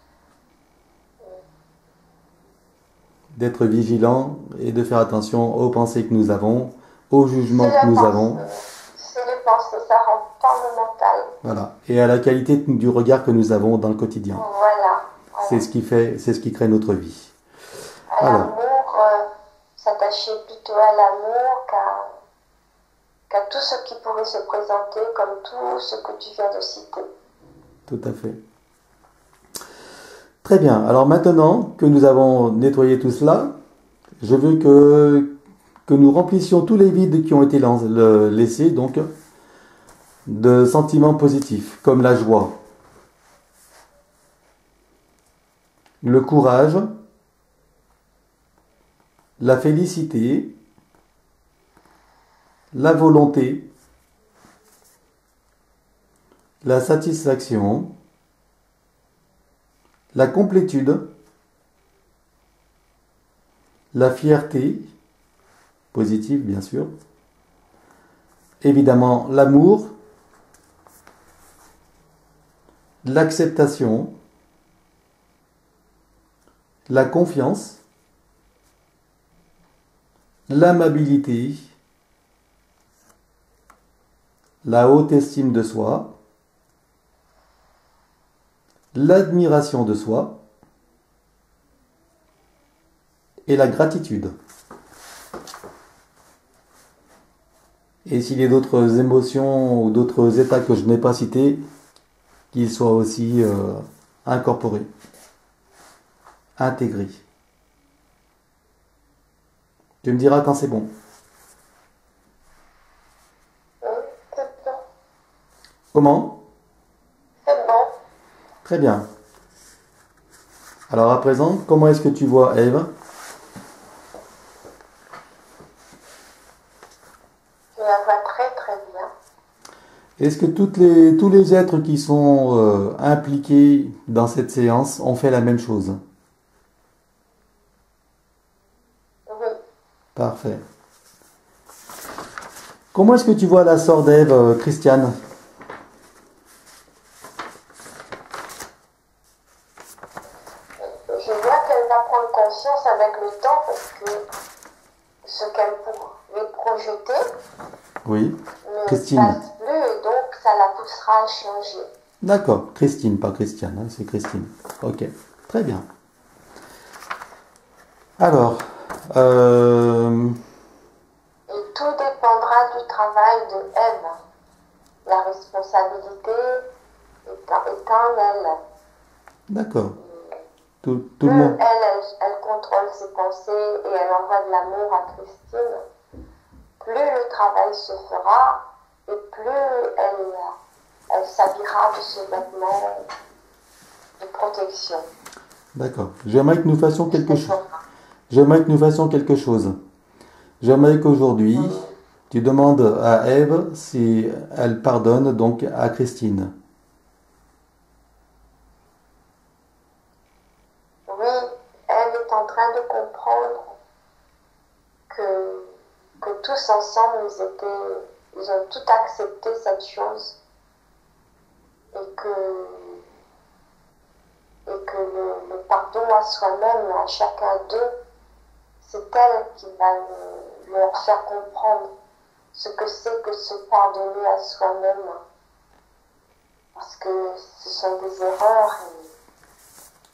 D'être vigilant et de faire attention aux pensées que nous avons, aux jugements C'est la que nous pensée. avons. C'est les pensées, ça rentre pas le mental. Voilà. Et à la qualité du regard que nous avons dans le quotidien. Voilà. C'est ce qui fait, c'est ce qui crée notre vie. À Alors. l'amour, s'attacher plutôt à l'amour qu'à tout ce qui pourrait se présenter comme tout ce que tu viens de citer. Tout à fait. Très bien. Alors maintenant que nous avons nettoyé tout cela, je veux que nous remplissions tous les vides qui ont été laissés, donc, de sentiments positifs, comme la joie, le courage, la félicité, la volonté, la satisfaction, la complétude, la fierté, positive bien sûr, évidemment l'amour, l'acceptation, la confiance, l'amabilité, la haute estime de soi, l'admiration de soi et la gratitude. Et s'il y a d'autres émotions ou d'autres états que je n'ai pas cités, qu'ils soient aussi incorporés, intégrés. Tu me diras quand c'est bon. C'est bon. Comment? C'est bon. Très bien. Alors à présent, comment est-ce que tu vois Ève? Je la vois très très bien. Est-ce que tous les êtres qui sont impliqués dans cette séance ont fait la même chose? Oui. Parfait. Comment est-ce que tu vois la sœur d'Ève, Christiane? Je vois qu'elle va prendre conscience avec le temps parce que ce qu'elle pourrait projeter Oui. ne Christine. passe plus et donc ça la poussera à changer. D'accord. Christine, pas Christiane, hein, c'est Christine. Ok. Très bien. Alors, Et tout dépendra du travail de Ève. La responsabilité est en elle. d'accord. Tout Plus le monde. elle contrôle ses pensées et elle envoie de l'amour à Christine, plus le travail se fera et plus elle s'habillera de ce vêtement de protection. D'accord. J'aimerais que nous fassions quelque chose. J'aimerais que nous fassions quelque chose. J'aimerais qu'aujourd'hui, tu demandes à Ève si elle pardonne donc à Christine. Oui, elle est en train de comprendre que tous ensemble, ils ont tout accepté cette chose et que le pardon à soi-même, à chacun d'eux, c'est elle qui va leur faire comprendre ce que c'est que se pardonner à soi-même. Parce que ce sont des erreurs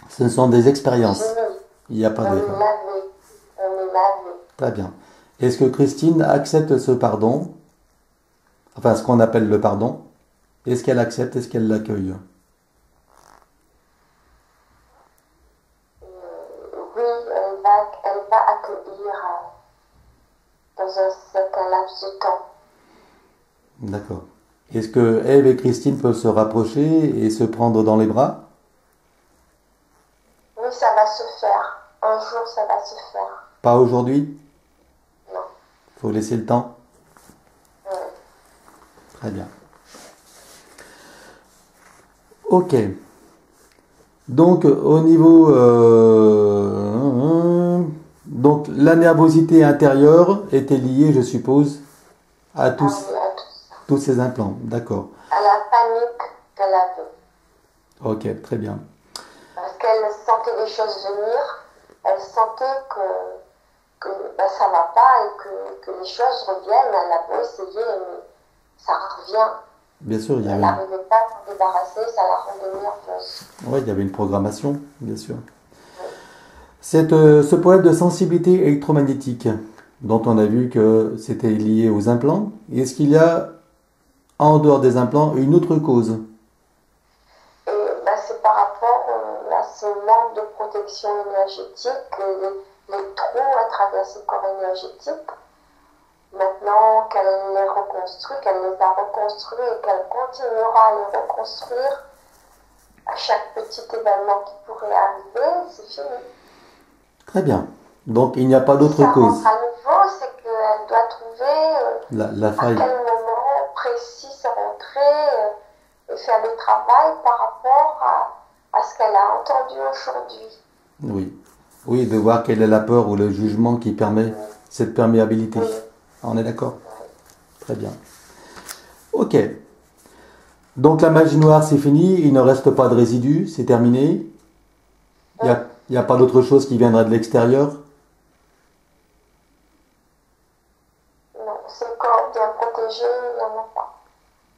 et Ce sont des expériences. fini. Il n'y a pas On est d'erreur. lavé. On est lavé. Très bien. Est-ce que Christine accepte ce pardon? Enfin, ce qu'on appelle le pardon. Est-ce qu'elle accepte? Est-ce qu'elle l'accueille? Oui, elle va accueillir dans un certain laps de temps. D'accord. Est-ce que Ève et Christine peuvent se rapprocher et se prendre dans les bras? Oui, ça va se faire. Un jour, ça va se faire. Pas aujourd'hui? Non. Faut laisser le temps. Oui. Très bien. Ok. Donc au niveau donc la nervosité intérieure était liée, je suppose, à Ah oui, à tout ça. tous ces implants. D'accord. À la panique qu'elle avait. Ok, très bien. Parce qu'elle sentait les choses venir. Elle sentait que ça va pas et que les choses reviennent. Elle a beau essayer, mais ça revient. Bien sûr, Elle n'arrivait pas à s'en débarrasser, ça la rendait nerveuse. ouais, il y avait une programmation, bien sûr. Ce problème de sensibilité électromagnétique, dont on a vu que c'était lié aux implants, est-ce qu'il y a, en dehors des implants, une autre cause? Et c'est par rapport à ce manque de protection énergétique, les trous à travers ce corps énergétique. Maintenant qu'elle les reconstruit, qu'elle les a reconstruits et qu'elle continuera à les reconstruire, à chaque petit événement qui pourrait arriver, c'est fini. Très bien. Donc il n'y a pas d'autre Ça cause. rentre à nouveau, c'est qu'elle doit trouver La à faille. quel moment précis c'est rentré et faire le travail par rapport à ce qu'elle a entendu aujourd'hui. Oui. Oui, de voir quelle est la peur ou le jugement qui permet cette perméabilité. Oui. On est d'accord? Très bien. Ok. Donc la magie noire, c'est fini. Il ne reste pas de résidus. C'est terminé. Il n'y a pas d'autre chose qui viendra de l'extérieur. Non, ce corps bien protégé, il n'y en a pas.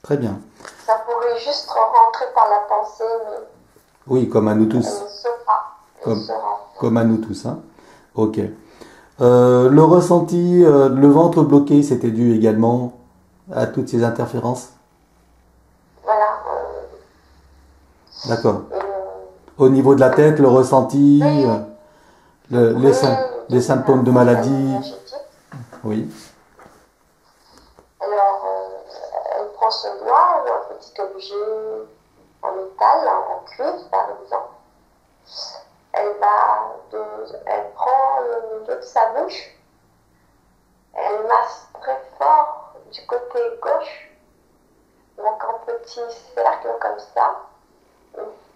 Très bien. Ça pourrait juste rentrer par la pensée, mais Oui, comme à nous tous. elle sera. Elle sera. Comme à nous tous. Hein. Ok. Le ressenti, le ventre bloqué, c'était dû également à toutes ces interférences. Voilà. D'accord. Au niveau de la tête, le ressenti, les symptômes de maladie. Oui. Alors, elle prend son doigt ou un petit objet en métal, en cuivre par exemple. Elle elle prend le milieu de sa bouche, elle masse très fort du côté gauche, donc en petit cercle comme ça,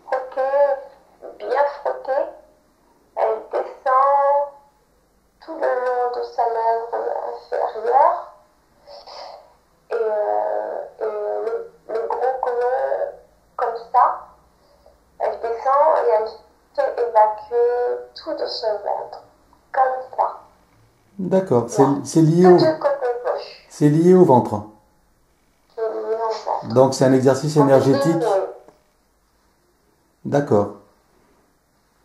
frotter, bien frotter, elle descend tout le long de sa lèvre inférieure et le gros côlon comme ça, elle descend et elle fait évacuer tout de son ventre, comme ça. D'accord. Là. C'est lié Tout au, du côté gauche, c'est lié au ventre. qui est lié au ventre. Donc c'est un exercice énergétique. D'accord.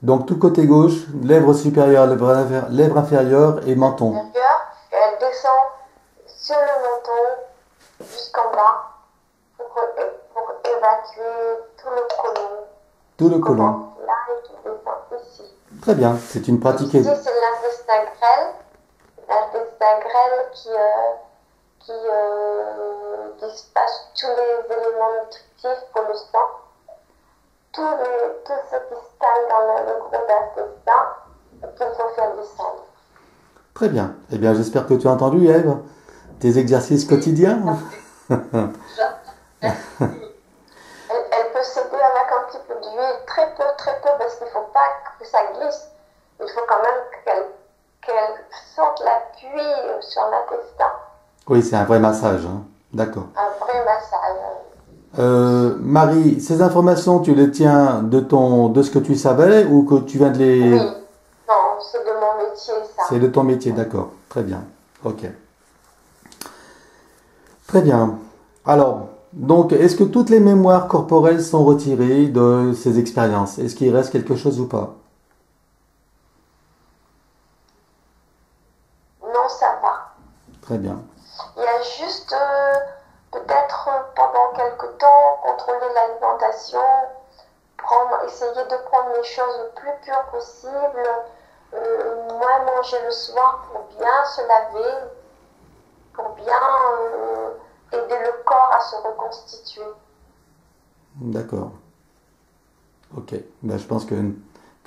Donc tout côté gauche, lèvre supérieure, lèvre inférieure et menton. Et elle descend sur le menton jusqu'en bas pour évacuer tout le côlon. Tout le côlon. Là et tout descend ici. Très bien. C'est une pratique. Ici, c'est l'intestin grêle. L'intestin grêle qui dispatche tous les éléments nutritifs pour le sang. Tout ce qui stagne dans le gros intestin, qu'il faut faire descendre. Très bien. Eh bien, j'espère que tu as entendu, Ève, tes exercices quotidiens. Elle peut s'aider avec un petit peu d'huile, très peu, parce qu'il ne faut pas que ça glisse. Il faut quand même qu'elle sente l'appui sur l'intestin. Oui, c'est un vrai massage. Hein. D'accord. Un vrai massage. Marie, ces informations, tu les tiens de ce que tu savais ou que tu viens de les... Oui, non, c'est de mon métier, ça. C'est de ton métier, d'accord. Très bien. Ok. Très bien. Alors, donc, est-ce que toutes les mémoires corporelles sont retirées de ces expériences? Est-ce qu'il reste quelque chose ou pas? Non, ça va. Très bien. Il y a juste peut-être pendant quelque temps contrôler l'alimentation, essayer de prendre les choses le plus pures possible, moins manger le soir pour bien se laver, pour bien aider le corps à se reconstituer. D'accord. Ok. Ben, je pense que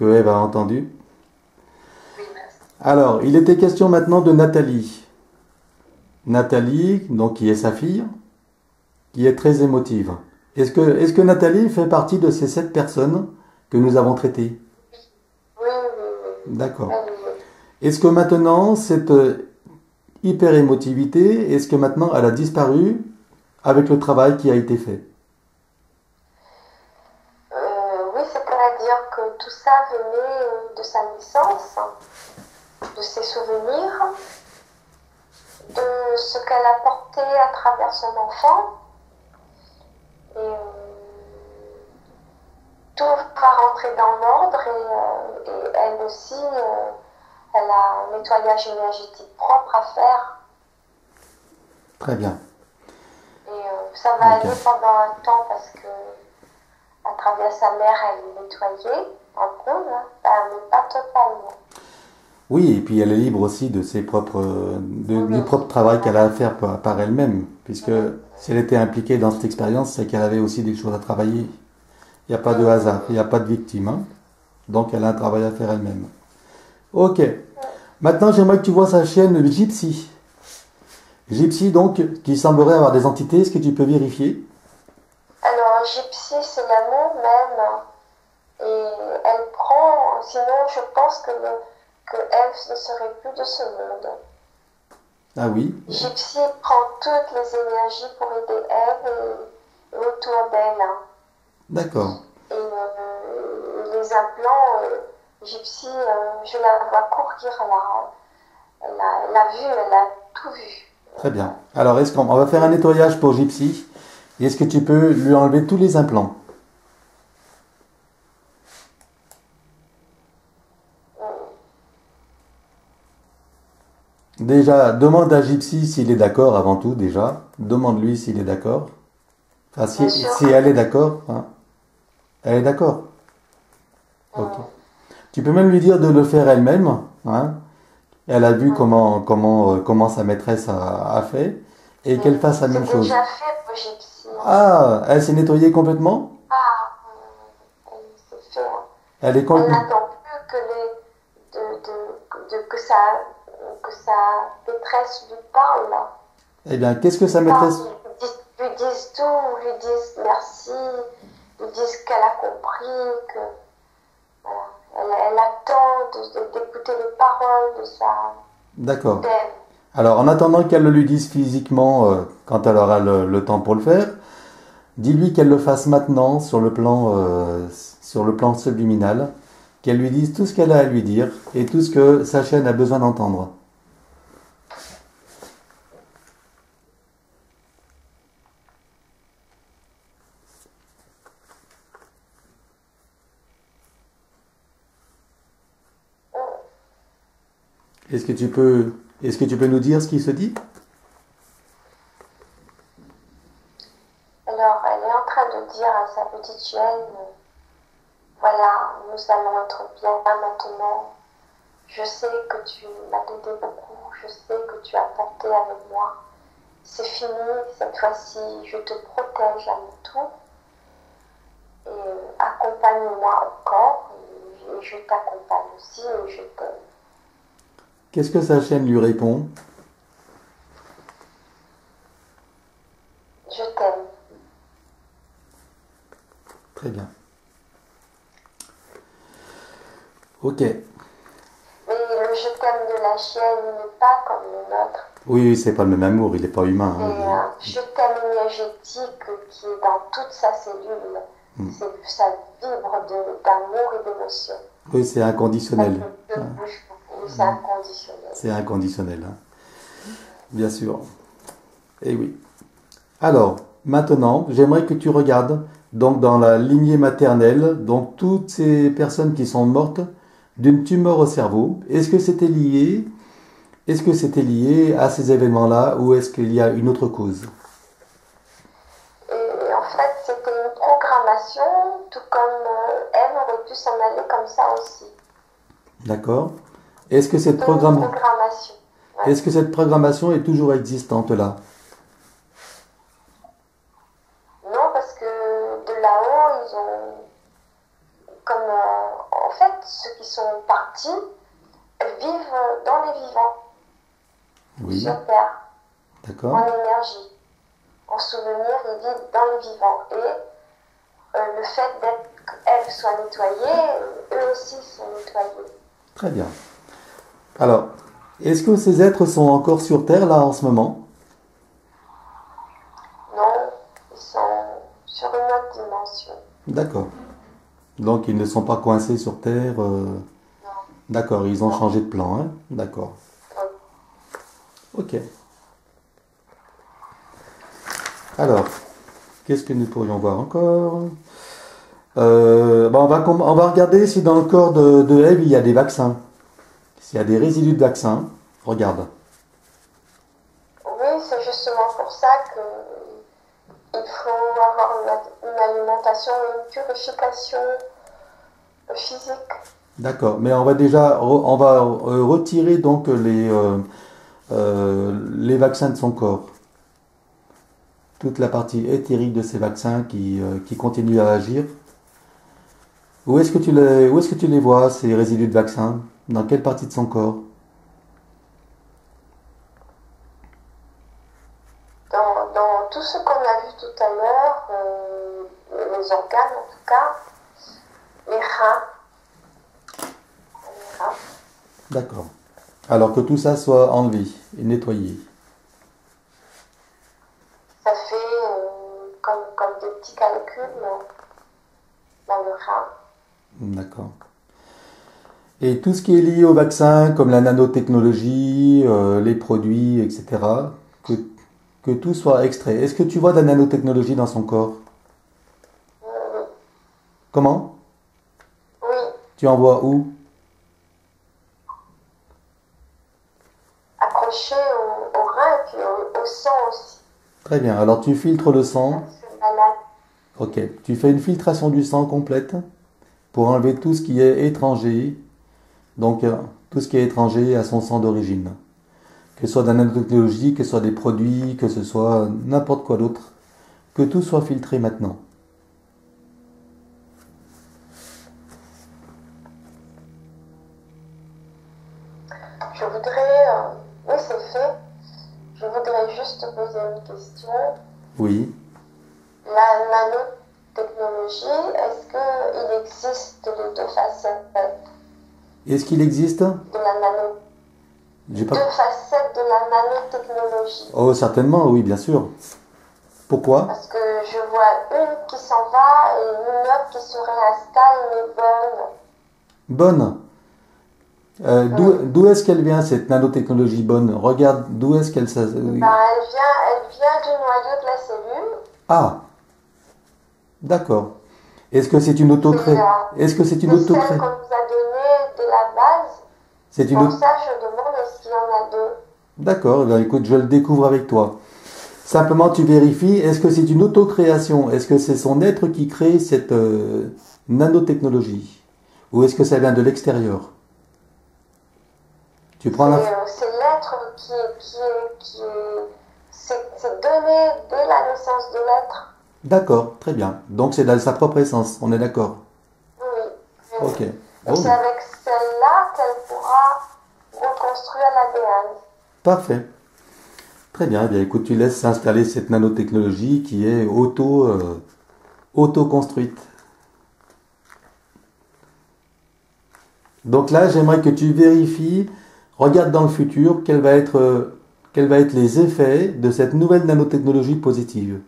Ève a entendu. Oui, merci. Alors, il était question maintenant de Nathalie. Nathalie, donc qui est sa fille, qui est très émotive. Est-ce que Nathalie fait partie de ces 7 personnes que nous avons traitées? Oui. D'accord. Oui. Est-ce que maintenant, cette hyper-émotivité, est-ce que maintenant elle a disparu avec le travail qui a été fait? Oui, c'est-à-dire que tout ça venait de sa naissance, de ses souvenirs, de ce qu'elle a porté à travers son enfant. Et tout va rentrer dans l'ordre et elle aussi, elle a un nettoyage énergétique propre à faire. Très bien. Et ça va Ok. aller pendant un temps parce que à travers sa mère, elle est nettoyée, un peu, hein, mais pas totalement. Oui, et puis elle est libre aussi de ses propres, du propre travail qu'elle a à faire par elle-même, puisque si elle était impliquée dans cette expérience, c'est qu'elle avait aussi des choses à travailler. Il n'y a pas de hasard, il n'y a pas de victime, hein. Donc elle a un travail à faire elle-même. Ok. Maintenant, j'aimerais que tu vois sa chaîne Gypsy. Gypsy, donc, qui semblerait avoir des entités, est-ce que tu peux vérifier? Alors, Gypsy, c'est l'amour même. Et elle prend, sinon je pense que Ève ne serait plus de ce monde. Ah oui. Gypsy prend toutes les énergies pour aider Ève et autour d'elle. Hein. D'accord. Et les implants, Gypsy, je la vois courir là. Elle a vu, elle a tout vu. Très bien. Alors, est-ce qu'on va faire un nettoyage pour Gypsy? Et est-ce que tu peux lui enlever tous les implants? Déjà, demande à Gypsy s'il est d'accord avant tout, déjà. Demande-lui s'il est d'accord. Enfin, si elle est d'accord. Hein. Elle est d'accord. Ok. Tu peux même lui dire de le faire elle-même. Hein. Elle a vu comment sa maîtresse a fait. Et qu'elle fasse la même C'est chose. déjà fait pour Gypsy. Ah, elle s'est nettoyée complètement? Ah, c'est fait. Elle est Elle complètement... n'attend plus que que sa maîtresse lui parle. Eh bien, qu'est-ce que sa Lui maîtresse... lui disent tout, lui disent merci, lui disent qu'elle a compris, que voilà, elle attend d'écouter les paroles de sa D'accord. d'Ève. Alors, en attendant qu'elle le lui dise physiquement, quand elle aura le temps pour le faire, dis-lui qu'elle le fasse maintenant sur le plan subliminal, qu'elle lui dise tout ce qu'elle a à lui dire et tout ce que sa chaîne a besoin d'entendre. Est-ce que tu peux nous dire ce qui se dit? Alors, elle est en train de dire à sa petite chienne, voilà, nous allons être bien maintenant. Je sais que tu m'as aidé beaucoup, je sais que tu as porté avec moi. C'est fini, cette fois-ci, je te protège à mon tour. Et accompagne-moi encore, et je t'accompagne aussi, et je t'aime. Qu'est-ce que sa chaîne lui répond? Je t'aime. Très bien. Ok. Mais le je t'aime de la chienne n'est pas comme le nôtre. Oui, c'est pas le même amour, il n'est pas humain. C'est Hein. un je t'aime énergétique qui est dans toute sa cellule. Ça vibre d'amour et d'émotion. Oui, c'est inconditionnel. Oui, c'est inconditionnel. C'est inconditionnel. Hein. Bien sûr. Et oui. Alors, maintenant, j'aimerais que tu regardes donc dans la lignée maternelle, donc toutes ces personnes qui sont mortes d'une tumeur au cerveau. Est-ce que c'était lié à ces événements-là ou est-ce qu'il y a une autre cause? Et en fait, c'était une programmation, tout comme elle aurait pu s'en aller comme ça aussi. D'accord. Est-ce que cette programmation. Ouais. Est-ce que cette programmation est toujours existante là? Non, parce que de là-haut, ils ont comme en fait, ceux qui sont partis vivent dans les vivants. Oui. Sur Terre. D'accord. En énergie. En souvenir, ils vivent dans les vivants. Et le fait qu'elles soient nettoyées, eux aussi sont nettoyés. Très bien. Alors, est-ce que ces êtres sont encore sur Terre là en ce moment? Non, ils sont sur une autre dimension. D'accord. Donc ils ne sont pas coincés sur Terre. Non. D'accord, ils ont changé de plan, hein? D'accord. Oui. Ok. Alors, qu'est-ce que nous pourrions voir encore? On va regarder si dans le corps de Ève il y a des vaccins. S'il y a des résidus de vaccins, regarde. Oui, c'est justement pour ça qu'il faut avoir une alimentation et une purification physique. D'accord, mais on va retirer donc les vaccins de son corps. Toute la partie éthérique de ces vaccins qui continuent à agir. Où est-ce que tu les vois, ces résidus de vaccins? Dans quelle partie de son corps? Dans tout ce qu'on a vu tout à l'heure, les organes en tout cas, les reins. D'accord. Alors que tout ça soit enlevé et nettoyé. Ça fait comme des petits calculs dans le rein. D'accord. Et tout ce qui est lié au vaccin, comme la nanotechnologie, les produits, etc., que tout soit extrait. Est-ce que tu vois de la nanotechnologie dans son corps? Oui. Comment? Oui. Tu en vois où? Accroché au rein et puis au sang aussi. Très bien. Alors tu filtres le sang. C'est malade. Ok. Tu fais une filtration du sang complète pour enlever tout ce qui est étranger. Donc tout ce qui est étranger à son sang d'origine. Que ce soit de la nanotechnologie, que ce soit des produits, que ce soit n'importe quoi d'autre. Que tout soit filtré maintenant. Je voudrais, oui c'est fait, je voudrais juste te poser une question. Oui. La nanotechnologie, est-ce qu'il existe les deux facettes Est-ce qu'il existe? de la nano, J'ai pas... deux facettes de la nanotechnologie? Oh, certainement, oui, bien sûr. Pourquoi? Parce que je vois une qui s'en va et une autre qui se réinstalle, mais bonne. Bonne. D'où est-ce qu'elle vient, cette nanotechnologie bonne? Regarde, d'où est-ce qu'elle... Ben, elle vient du noyau de la cellule. Ah, d'accord. Est-ce que c'est une Est-ce que c'est une C'est celle autocré... qu'on nous a donnée de la base. C'est une... Pour ça, je demande est-ce qu'il y en a deux. D'accord, ben écoute, je le découvre avec toi. Simplement, tu vérifies, est-ce que c'est une autocréation? Est-ce que c'est son être qui crée cette nanotechnologie? Ou est-ce que ça vient de l'extérieur? Tu prends la... C'est l'être c'est donné dès la naissance de l'être. D'accord, très bien. Donc c'est dans sa propre essence, on est d'accord. Oui. Ok. Et Bon, c'est avec celle-là qu'elle pourra reconstruire l'ADN. parfait. Très bien. Eh bien, écoute, tu laisses s'installer cette nanotechnologie qui est auto-construite. Donc là, j'aimerais que tu vérifies, regarde dans le futur, quels va être les effets de cette nouvelle nanotechnologie positive.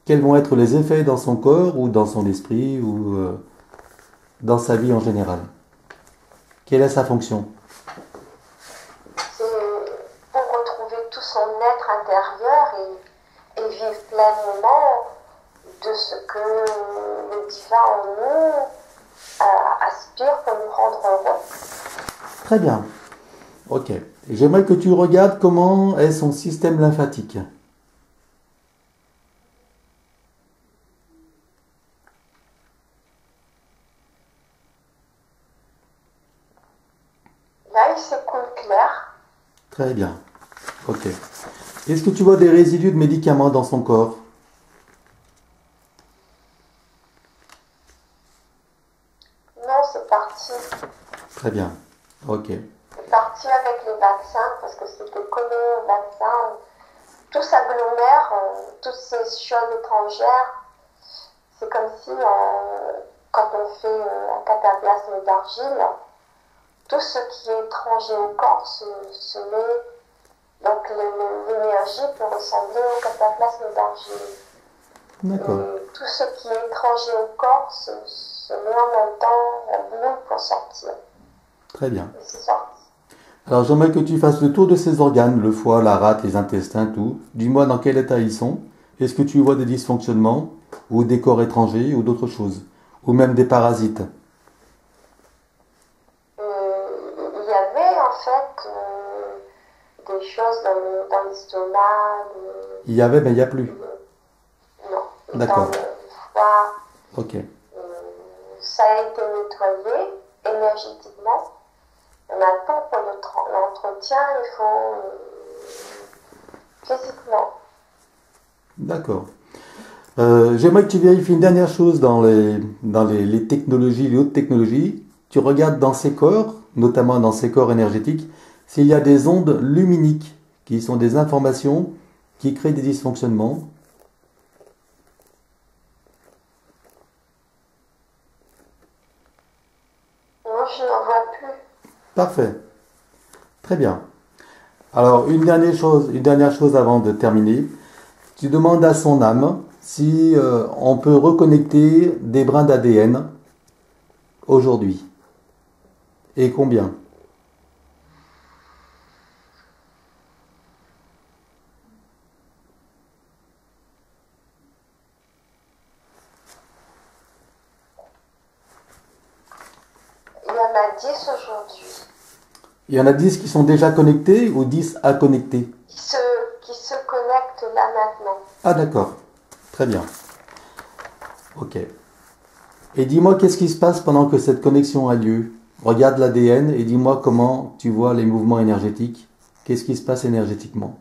Quels vont être les effets dans son corps ou dans son esprit ou dans sa vie en général. Quelle est sa fonction? C'est pour retrouver tout son être intérieur et vivre pleinement de ce que le divin en nous aspire pour nous rendre heureux. Très bien. Ok. J'aimerais que tu regardes comment est son système lymphatique. Là, il s'écoule clair. Très bien. Ok. Est-ce que tu vois des résidus de médicaments dans son corps? Non, c'est parti. Très bien. Ok. C'est parti avec les vaccins parce que c'était collé au vaccin. Tout s'agglomère, toutes ces choses étrangères. C'est comme si, quand on fait un cataplasme d'argile, tout ce qui est étranger au corps se met. Donc l'énergie peut ressembler au cataplasme d'argile. D'accord. Et tout ce qui est étranger au corps se met en même temps en boule pour sortir. Très bien. Et c'est sorti. Alors j'aimerais que tu fasses le tour de ces organes, le foie, la rate, les intestins, tout. Dis-moi dans quel état ils sont. Est-ce que tu vois des dysfonctionnements ou des corps étrangers ou d'autres choses? Ou même des parasites? Il y avait en fait des choses dans l'estomac. Il y avait, mais il n'y a plus. Non, D'accord. dans le foie. Ok. Ça a été nettoyé énergétiquement. Maintenant, pour l'entretien, il faut physiquement. D'accord. J'aimerais que tu vérifies une dernière chose dans les technologies, les hautes technologies. Tu regardes dans ces corps, notamment dans ces corps énergétiques, s'il y a des ondes luminiques qui sont des informations qui créent des dysfonctionnements. Moi, je n'en vois plus. Parfait. Très bien. Alors, une dernière chose avant de terminer. Tu demandes à son âme si on peut reconnecter des brins d'ADN aujourd'hui. Et combien? Il y en a 10 aujourd'hui Il y en a 10 qui sont déjà connectés ou 10 à connecter? qui se connectent là maintenant. Ah d'accord. Très bien. Ok. Et dis-moi qu'est-ce qui se passe pendant que cette connexion a lieu? Regarde l'ADN et dis-moi comment tu vois les mouvements énergétiques. Qu'est-ce qui se passe énergétiquement?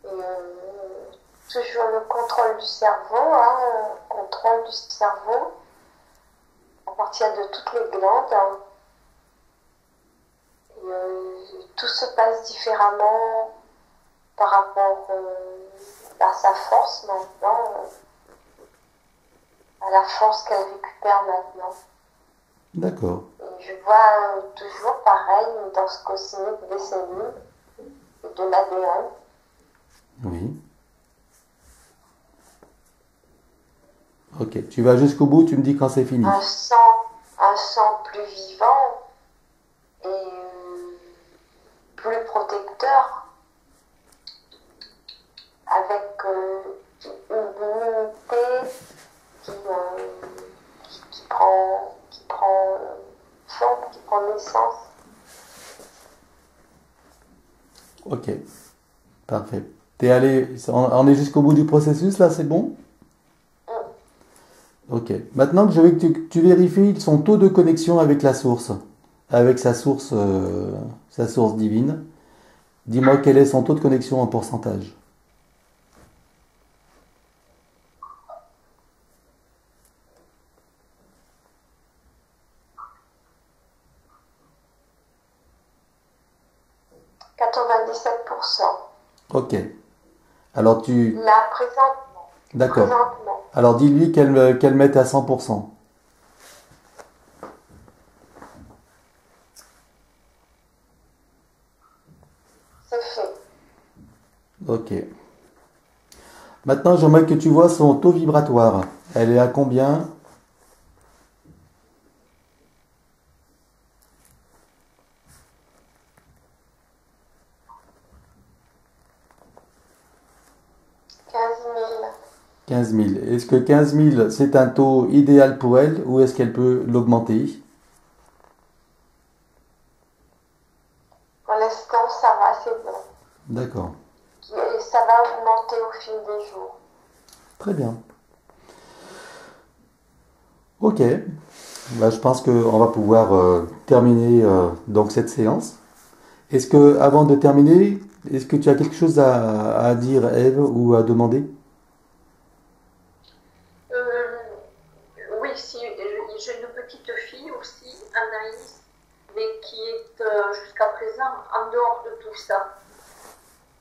Toujours le contrôle du cerveau, contrôle du cerveau. partir de toutes les glandes. Hein. Et, tout se passe différemment par rapport à sa force maintenant, à la force qu'elle récupère maintenant. D'accord. Et je vois toujours pareil une danse cosmique des cellules et de l'ADN. Oui. Ok. Tu vas jusqu'au bout, tu me dis quand c'est fini. Un sang plus vivant et plus protecteur, avec une immunité qui prend forme, qui prend naissance. Ok. Parfait. T'es allé, on est jusqu'au bout du processus là, c'est bon? Ok. Maintenant que je veux que tu vérifies son taux de connexion avec la source, avec sa source divine. Dis-moi quel est son taux de connexion en pourcentage. « 97%. Ok. Alors tu... Là, présentement. D'accord. Présentement. Alors dis-lui qu'elle mette à 100%. C'est fait. Ok. Maintenant, j'aimerais que tu vois son taux vibratoire. Elle est à combien? « 15 000. Est-ce que 15 000, c'est un taux idéal pour elle ou est-ce qu'elle peut l'augmenter? Pour l'instant, ça va, c'est bon. D'accord. Et ça va augmenter au fil des jours. Très bien. Ok. Bah, je pense qu'on va pouvoir terminer donc cette séance. Est-ce que, avant de terminer, est-ce que tu as quelque chose à dire, Ève, ou à demander? Oui, si, j'ai une petite fille aussi, Anaïs, mais qui est jusqu'à présent en dehors de tout ça.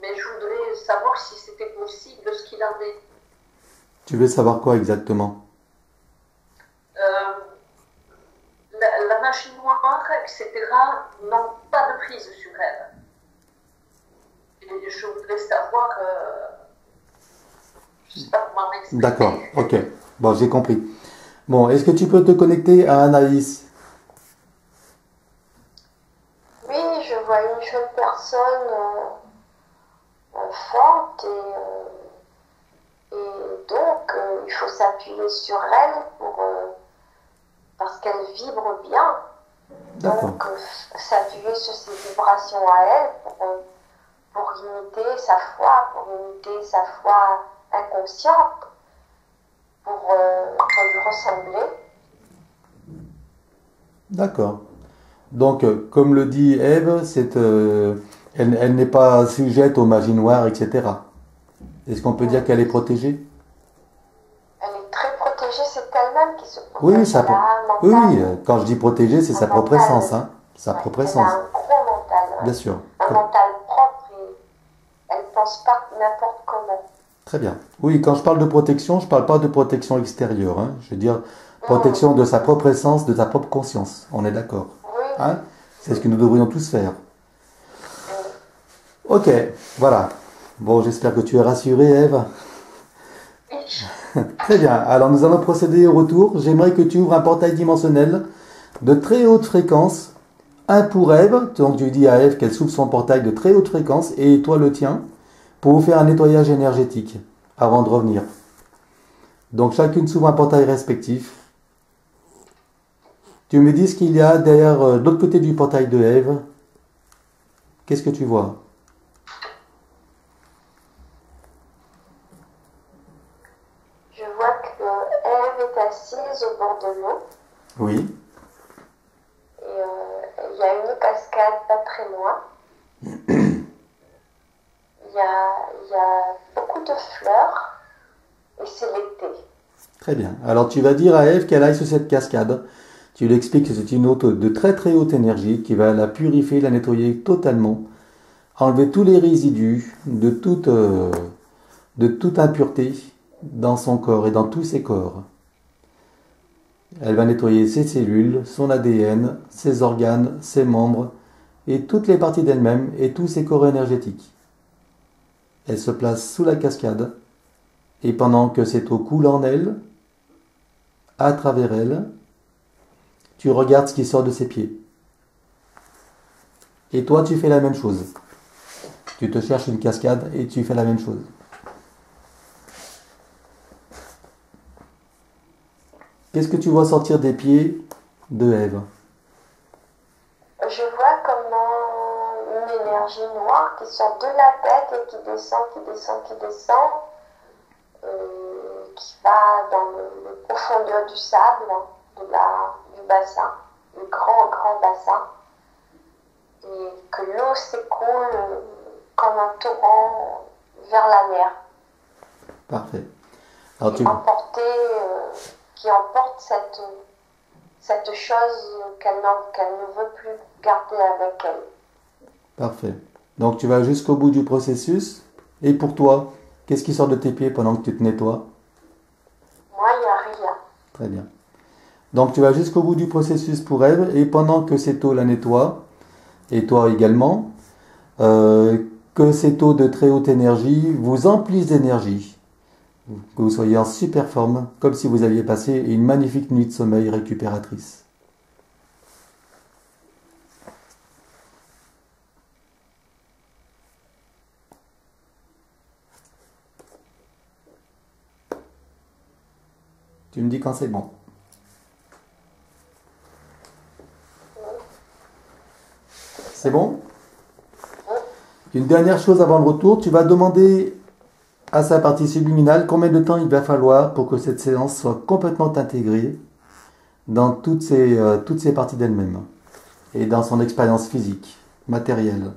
Mais je voudrais savoir si c'était possible, ce qu'il en est. Tu veux savoir quoi exactement? La machine noire, etc., n'ont pas de prise sur elle. Et je voudrais savoir, je ne sais pas comment m'exprimer. D'accord, ok. Bon, j'ai compris. Bon, est-ce que tu peux te connecter à Anaïs? Oui, je vois une jeune personne forte et donc il faut s'appuyer sur elle parce qu'elle vibre bien. D'accord. Donc s'appuyer sur ses vibrations à elle pour imiter sa foi inconsciente, pour lui ressembler. D'accord. Donc, comme le dit Ève, elle n'est pas sujette aux magies noires, etc. Est-ce qu'on peut dire qu'elle est protégée? Elle est très protégée, c'est elle-même qui se protège. Oui, Elle a quand je dis protégée, c'est sa propre mental. essence, hein. Sa propre Elle a essence. un gros mental. Bien sûr. Un mental propre et elle ne pense pas n'importe comment. Très bien. Oui, quand je parle de protection, je ne parle pas de protection extérieure, hein. Je veux dire protection de sa propre essence, de sa propre conscience. On est d'accord? Oui. Hein? C'est ce que nous devrions tous faire. Ok, voilà. Bon, j'espère que tu es rassurée, Ève. Très bien. Alors, nous allons procéder au retour. J'aimerais que tu ouvres un portail dimensionnel de très haute fréquence. Un pour Ève. Donc, je dis à Ève qu'elle s'ouvre son portail de très haute fréquence et toi le tien pour vous faire un nettoyage énergétique avant de revenir. Donc, chacune s'ouvre un portail respectif. Tu me dis ce qu'il y a derrière, de l'autre côté du portail de Ève. Qu'est-ce que tu vois? Je vois que Ève est assise au bord de l'eau. Oui. Et il y a une cascade pas très loin. Il y a beaucoup de fleurs et c'est l'été. Très bien. Alors tu vas dire à Ève qu'elle aille sur cette cascade. Tu lui expliques que c'est une eau de très très haute énergie qui va la purifier, la nettoyer totalement, enlever tous les résidus de toute impureté dans son corps et dans tous ses corps. Elle va nettoyer ses cellules, son ADN, ses organes, ses membres et toutes les parties d'elle-même et tous ses corps énergétiques. Elle se place sous la cascade et pendant que cette eau coule en elle, à travers elle, tu regardes ce qui sort de ses pieds. Et toi, tu fais la même chose. Tu te cherches une cascade et tu fais la même chose. Qu'est-ce que tu vois sortir des pieds de Ève? Je vois comment une énergie noire qui sort de la tête et qui descend, qui va dans les profondeurs du sable, du bassin, le grand bassin, et que l'eau s'écoule comme un torrent vers la mer. Parfait. Alors Qui emporte cette chose qu'elle ne veut plus garder avec elle. Parfait. Donc tu vas jusqu'au bout du processus. Et pour toi, qu'est-ce qui sort de tes pieds pendant que tu te nettoies? Moi, il n'y a rien. Très bien. Donc tu vas jusqu'au bout du processus pour Ève. Et pendant que cette eau la nettoie, et toi également, que cette eau de très haute énergie vous emplisse d'énergie. Que vous soyez en super forme, comme si vous aviez passé une magnifique nuit de sommeil récupératrice. Tu me dis quand c'est bon. C'est bon? Une dernière chose avant le retour, tu vas demander à sa partie subliminale combien de temps il va falloir pour que cette séance soit complètement intégrée dans toutes ses parties d'elle-même et dans son expérience physique, matérielle.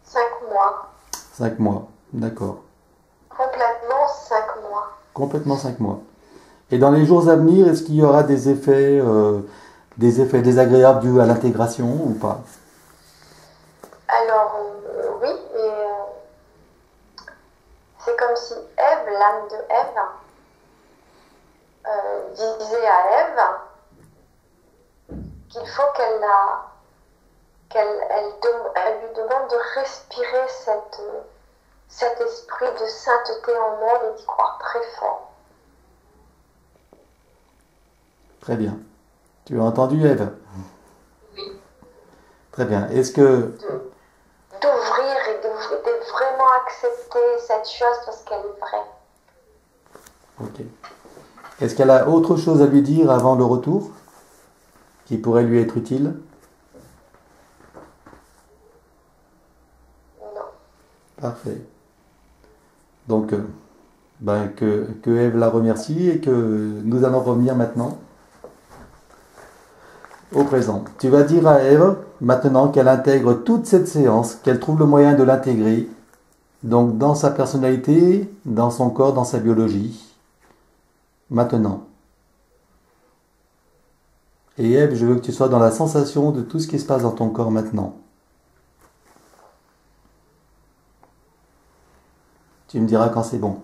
5 mois. 5 mois, d'accord. Complètement 5 mois. Complètement 5 mois. Et dans les jours à venir, est-ce qu'il y aura des effets désagréables dus à l'intégration ou pas? Alors, oui, mais c'est comme si Ève, l'âme de Ève, disait à Ève qu'il faut qu'elle lui demande de respirer cet esprit de sainteté en elle et d'y croire très fort. Très bien. Tu as entendu, Ève? Oui. Très bien. Est-ce que... D'ouvrir et de vraiment accepter cette chose parce qu'elle est vraie. Ok. Est-ce qu'elle a autre chose à lui dire avant le retour qui pourrait lui être utile? Non. Parfait. Donc, que Ève la remercie et que nous allons revenir maintenant au présent. Tu vas dire à Ève maintenant qu'elle intègre toute cette séance, qu'elle trouve le moyen de l'intégrer, donc dans sa personnalité, dans son corps, dans sa biologie. Maintenant. Et Ève, je veux que tu sois dans la sensation de tout ce qui se passe dans ton corps maintenant. Tu me diras quand c'est bon.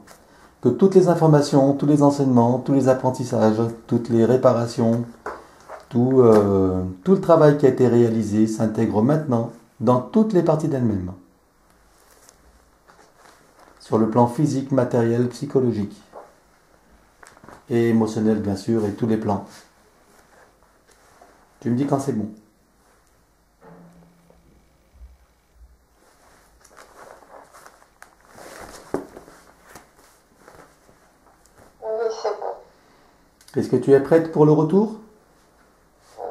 Que toutes les informations, tous les enseignements, tous les apprentissages, toutes les réparations, tout le travail qui a été réalisé s'intègre maintenant dans toutes les parties d'elle-même. Sur le plan physique, matériel, psychologique. Et émotionnel, bien sûr, et tous les plans. Tu me dis quand c'est bon. Oui, c'est bon. Est-ce que tu es prête pour le retour? Oui.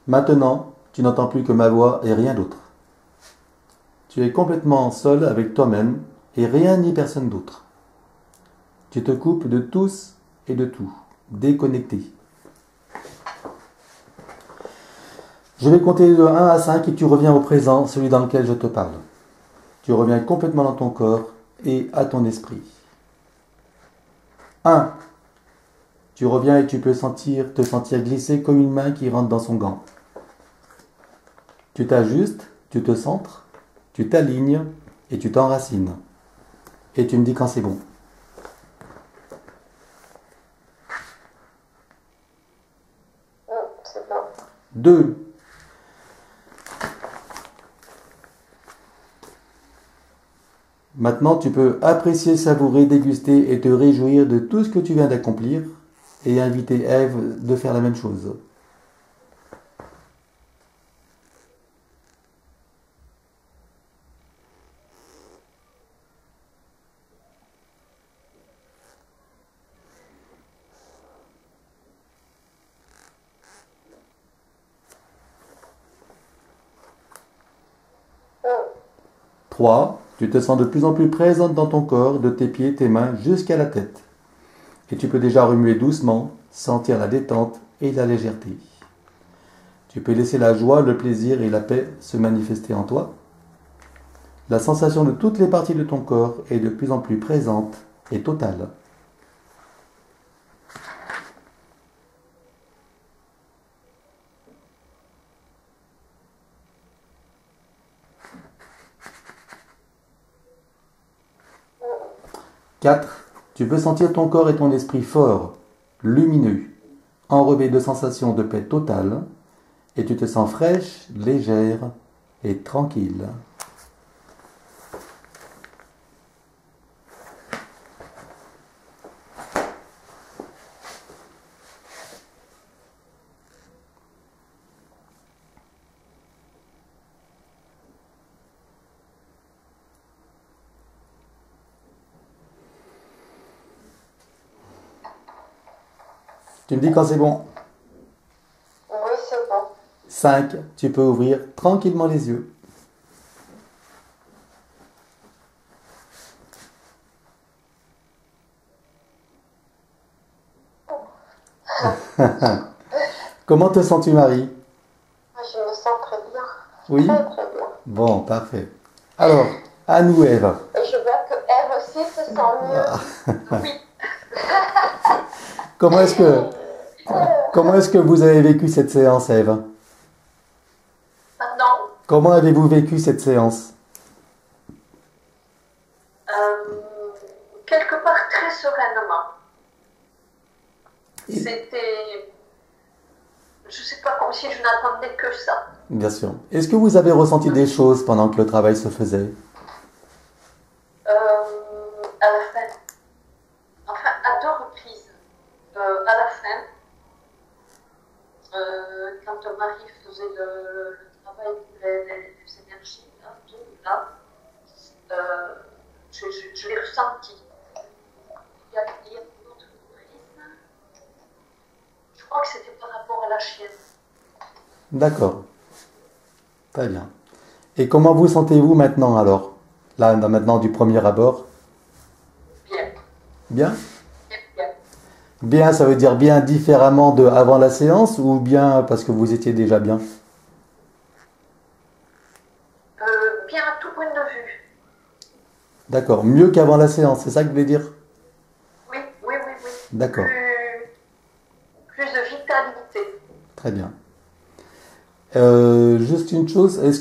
Maintenant, tu n'entends plus que ma voix et rien d'autre. Tu es complètement seul avec toi-même et rien ni personne d'autre. Tu te coupes de tous et de tout, déconnecté. Je vais compter de 1 à 5 et tu reviens au présent, celui dans lequel je te parle. Tu reviens complètement dans ton corps et à ton esprit. 1. tu reviens et tu peux te sentir glisser comme une main qui rentre dans son gant. Tu t'ajustes, tu te centres, tu t'alignes et tu t'enracines. Et tu me dis quand c'est bon. C'est bon. 2. Maintenant, tu peux apprécier, savourer, déguster et te réjouir de tout ce que tu viens d'accomplir et inviter Ève de faire la même chose. Mm. 3. Tu te sens de plus en plus présente dans ton corps, de tes pieds, tes mains jusqu'à la tête. Et tu peux déjà remuer doucement, sentir la détente et la légèreté. Tu peux laisser la joie, le plaisir et la paix se manifester en toi. La sensation de toutes les parties de ton corps est de plus en plus présente et totale. Mm. 4. Tu peux sentir ton corps et ton esprit forts, lumineux, enrobés de sensations de paix totale, et tu te sens fraîche, légère et tranquille. Tu me dis quand c'est bon. Oui, c'est bon. 5. Tu peux ouvrir tranquillement les yeux. Comment te sens-tu, Marie? Je me sens très bien. Oui? Très, très bien. Bon, parfait. Alors, à nous, Ève. Et je vois que Ève aussi se sent mieux. Oui. Comment est-ce que vous avez vécu cette séance, Ève? Pardon. Comment avez-vous vécu cette séance? Quelque part très sereinement. Et- C'était, je sais pas, comme si je n'attendais que ça. Bien sûr. Est-ce que vous avez ressenti des choses pendant que le travail se faisait? À la fin, enfin à 2 reprises. À la fin, quand Marie faisait le travail des énergies, là, tout là, je l'ai ressenti. Il y a une autre reprise. Je crois que c'était par rapport à la chienne. D'accord. Très bien. Et comment vous sentez-vous maintenant alors? Là, maintenant du premier abord? Bien, Bien? bien, bien. Bien, ça veut dire bien différemment de avant la séance ou bien parce que vous étiez déjà bien? Bien à tout point de vue. D'accord. Mieux qu'avant la séance, c'est ça que vous voulez dire? Oui, oui, oui, oui. D'accord. Plus de vitalité. Très bien. Juste une chose, est-ce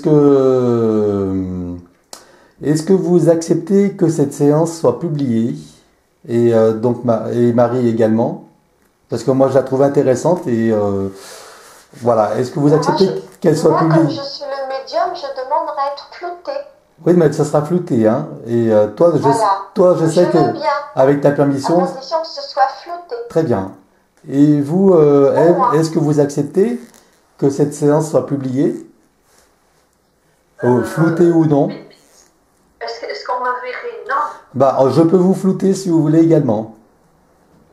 que vous acceptez que cette séance soit publiée et donc et Marie également? Parce que moi je la trouve intéressante et voilà. Est-ce que vous acceptez qu'elle soit Moi, comme publiée? je suis le médium, je demanderai à être floutée. Oui, mais ça sera flouté, hein. Et toi, Voilà. je sais Je que veux bien, avec ta à permission, condition que ce soit flouté. très bien. Et vous, Ève, moi. est-ce que vous acceptez que cette séance soit publiée? Floutée ou non? Mais est-ce qu'on me verrait? Non. Bah, je peux vous flouter si vous voulez également.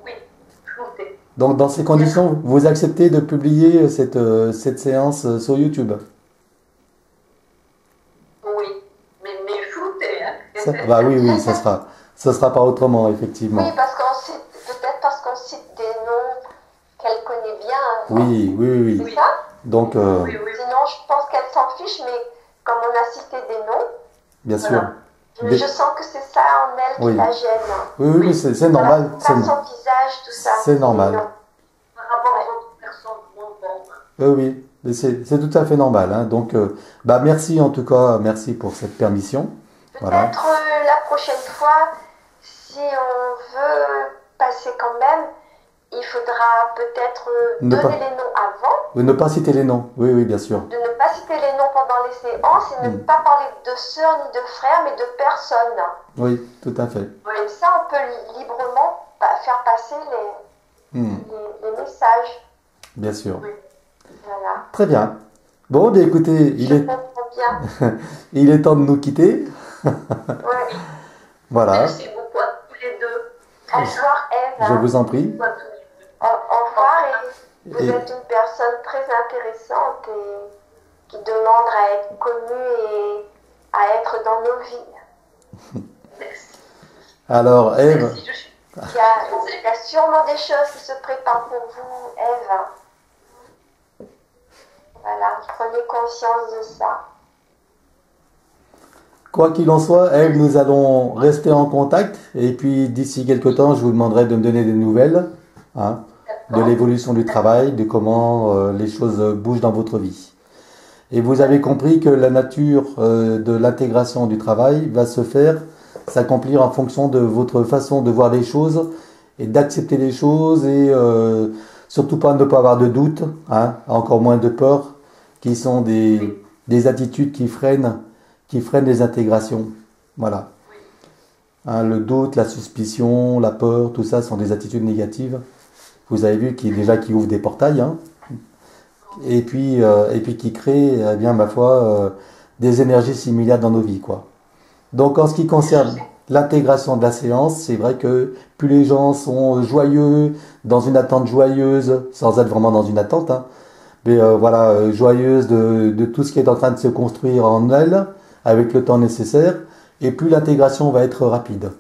Oui, flouté. Donc, dans ces conditions, vous acceptez de publier cette séance sur YouTube? Oui, mais flouté, hein. Bah oui, oui, ça sera pas autrement, effectivement. Oui, parce qu'on cite, peut-être parce qu'on cite des noms qu'elle connaît bien. Oui, oui, oui, oui. C'est ça? Donc, Oui, oui. Sinon, je pense qu'elle s'en fiche, mais comme on a cité des noms, bien sûr. Voilà. Des- je sens que c'est ça en elle Oui. qui la gêne. Oui, oui, oui, c'est normal. Voilà, pas son visage, tout ça. C'est normal. Non. Oui, mais c'est tout à fait normal, hein. Donc, bah, merci en tout cas, merci pour cette permission. Voilà. Peut-être la prochaine fois, si on veut passer quand même, il faudra peut-être Ne donner pas, les noms avant, ne pas citer les noms. Oui, oui, bien sûr. de ne pas citer les noms pendant les séances et ne pas parler de sœurs ni de frères, mais de personnes. Oui, tout à fait. Comme ça, on peut librement faire passer les messages. Bien sûr. Voilà. Très bien. Bon, bien écoutez, Je comprends bien. il est temps de nous quitter. Ouais. Voilà, Merci beaucoup à tous les deux. Au revoir, Eve. je vous en prie. À tous les deux. Au revoir. Et vous Et- êtes une personne très intéressante et qui demande à être connue et à être dans nos vies. Merci. Alors, Ève, Merci, je suis Il y a sûrement des choses qui se préparent pour vous, Eve. Voilà, prenez conscience de ça. quoi qu'il en soit, Ève, nous allons rester en contact. Et puis, d'ici quelques temps, je vous demanderai de me donner des nouvelles, hein, de l'évolution du travail, de comment les choses bougent dans votre vie. Et vous avez compris que la nature de l'intégration du travail va se faire, s'accomplir en fonction de votre façon de voir les choses et d'accepter les choses et surtout pas ne pas avoir de doute, hein, encore moins de peur, qui sont des attitudes qui freinent les intégrations. Voilà. Hein, le doute, la suspicion, la peur, tout ça sont des attitudes négatives. Vous avez vu qui ouvrent des portails, hein, et puis qui créent, eh bien, ma foi, des énergies similaires dans nos vies, quoi. Donc en ce qui concerne l'intégration de la séance, c'est vrai que plus les gens sont joyeux, dans une attente joyeuse, sans être vraiment dans une attente, hein, mais voilà, joyeuse de tout ce qui est en train de se construire en elle, avec le temps nécessaire, et plus l'intégration va être rapide.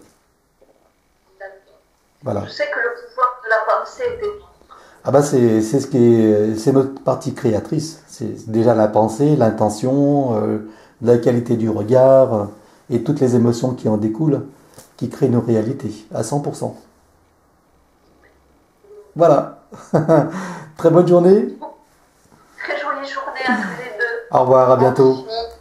Voilà. Je sais que le pouvoir de la pensée est Ah bah c'est notre partie créatrice. C'est déjà la pensée, l'intention, la qualité du regard et toutes les émotions qui en découlent, qui créent nos réalités à 100%. Voilà. Très bonne journée. très jolie journée à tous les deux. Au revoir, à bientôt. Merci.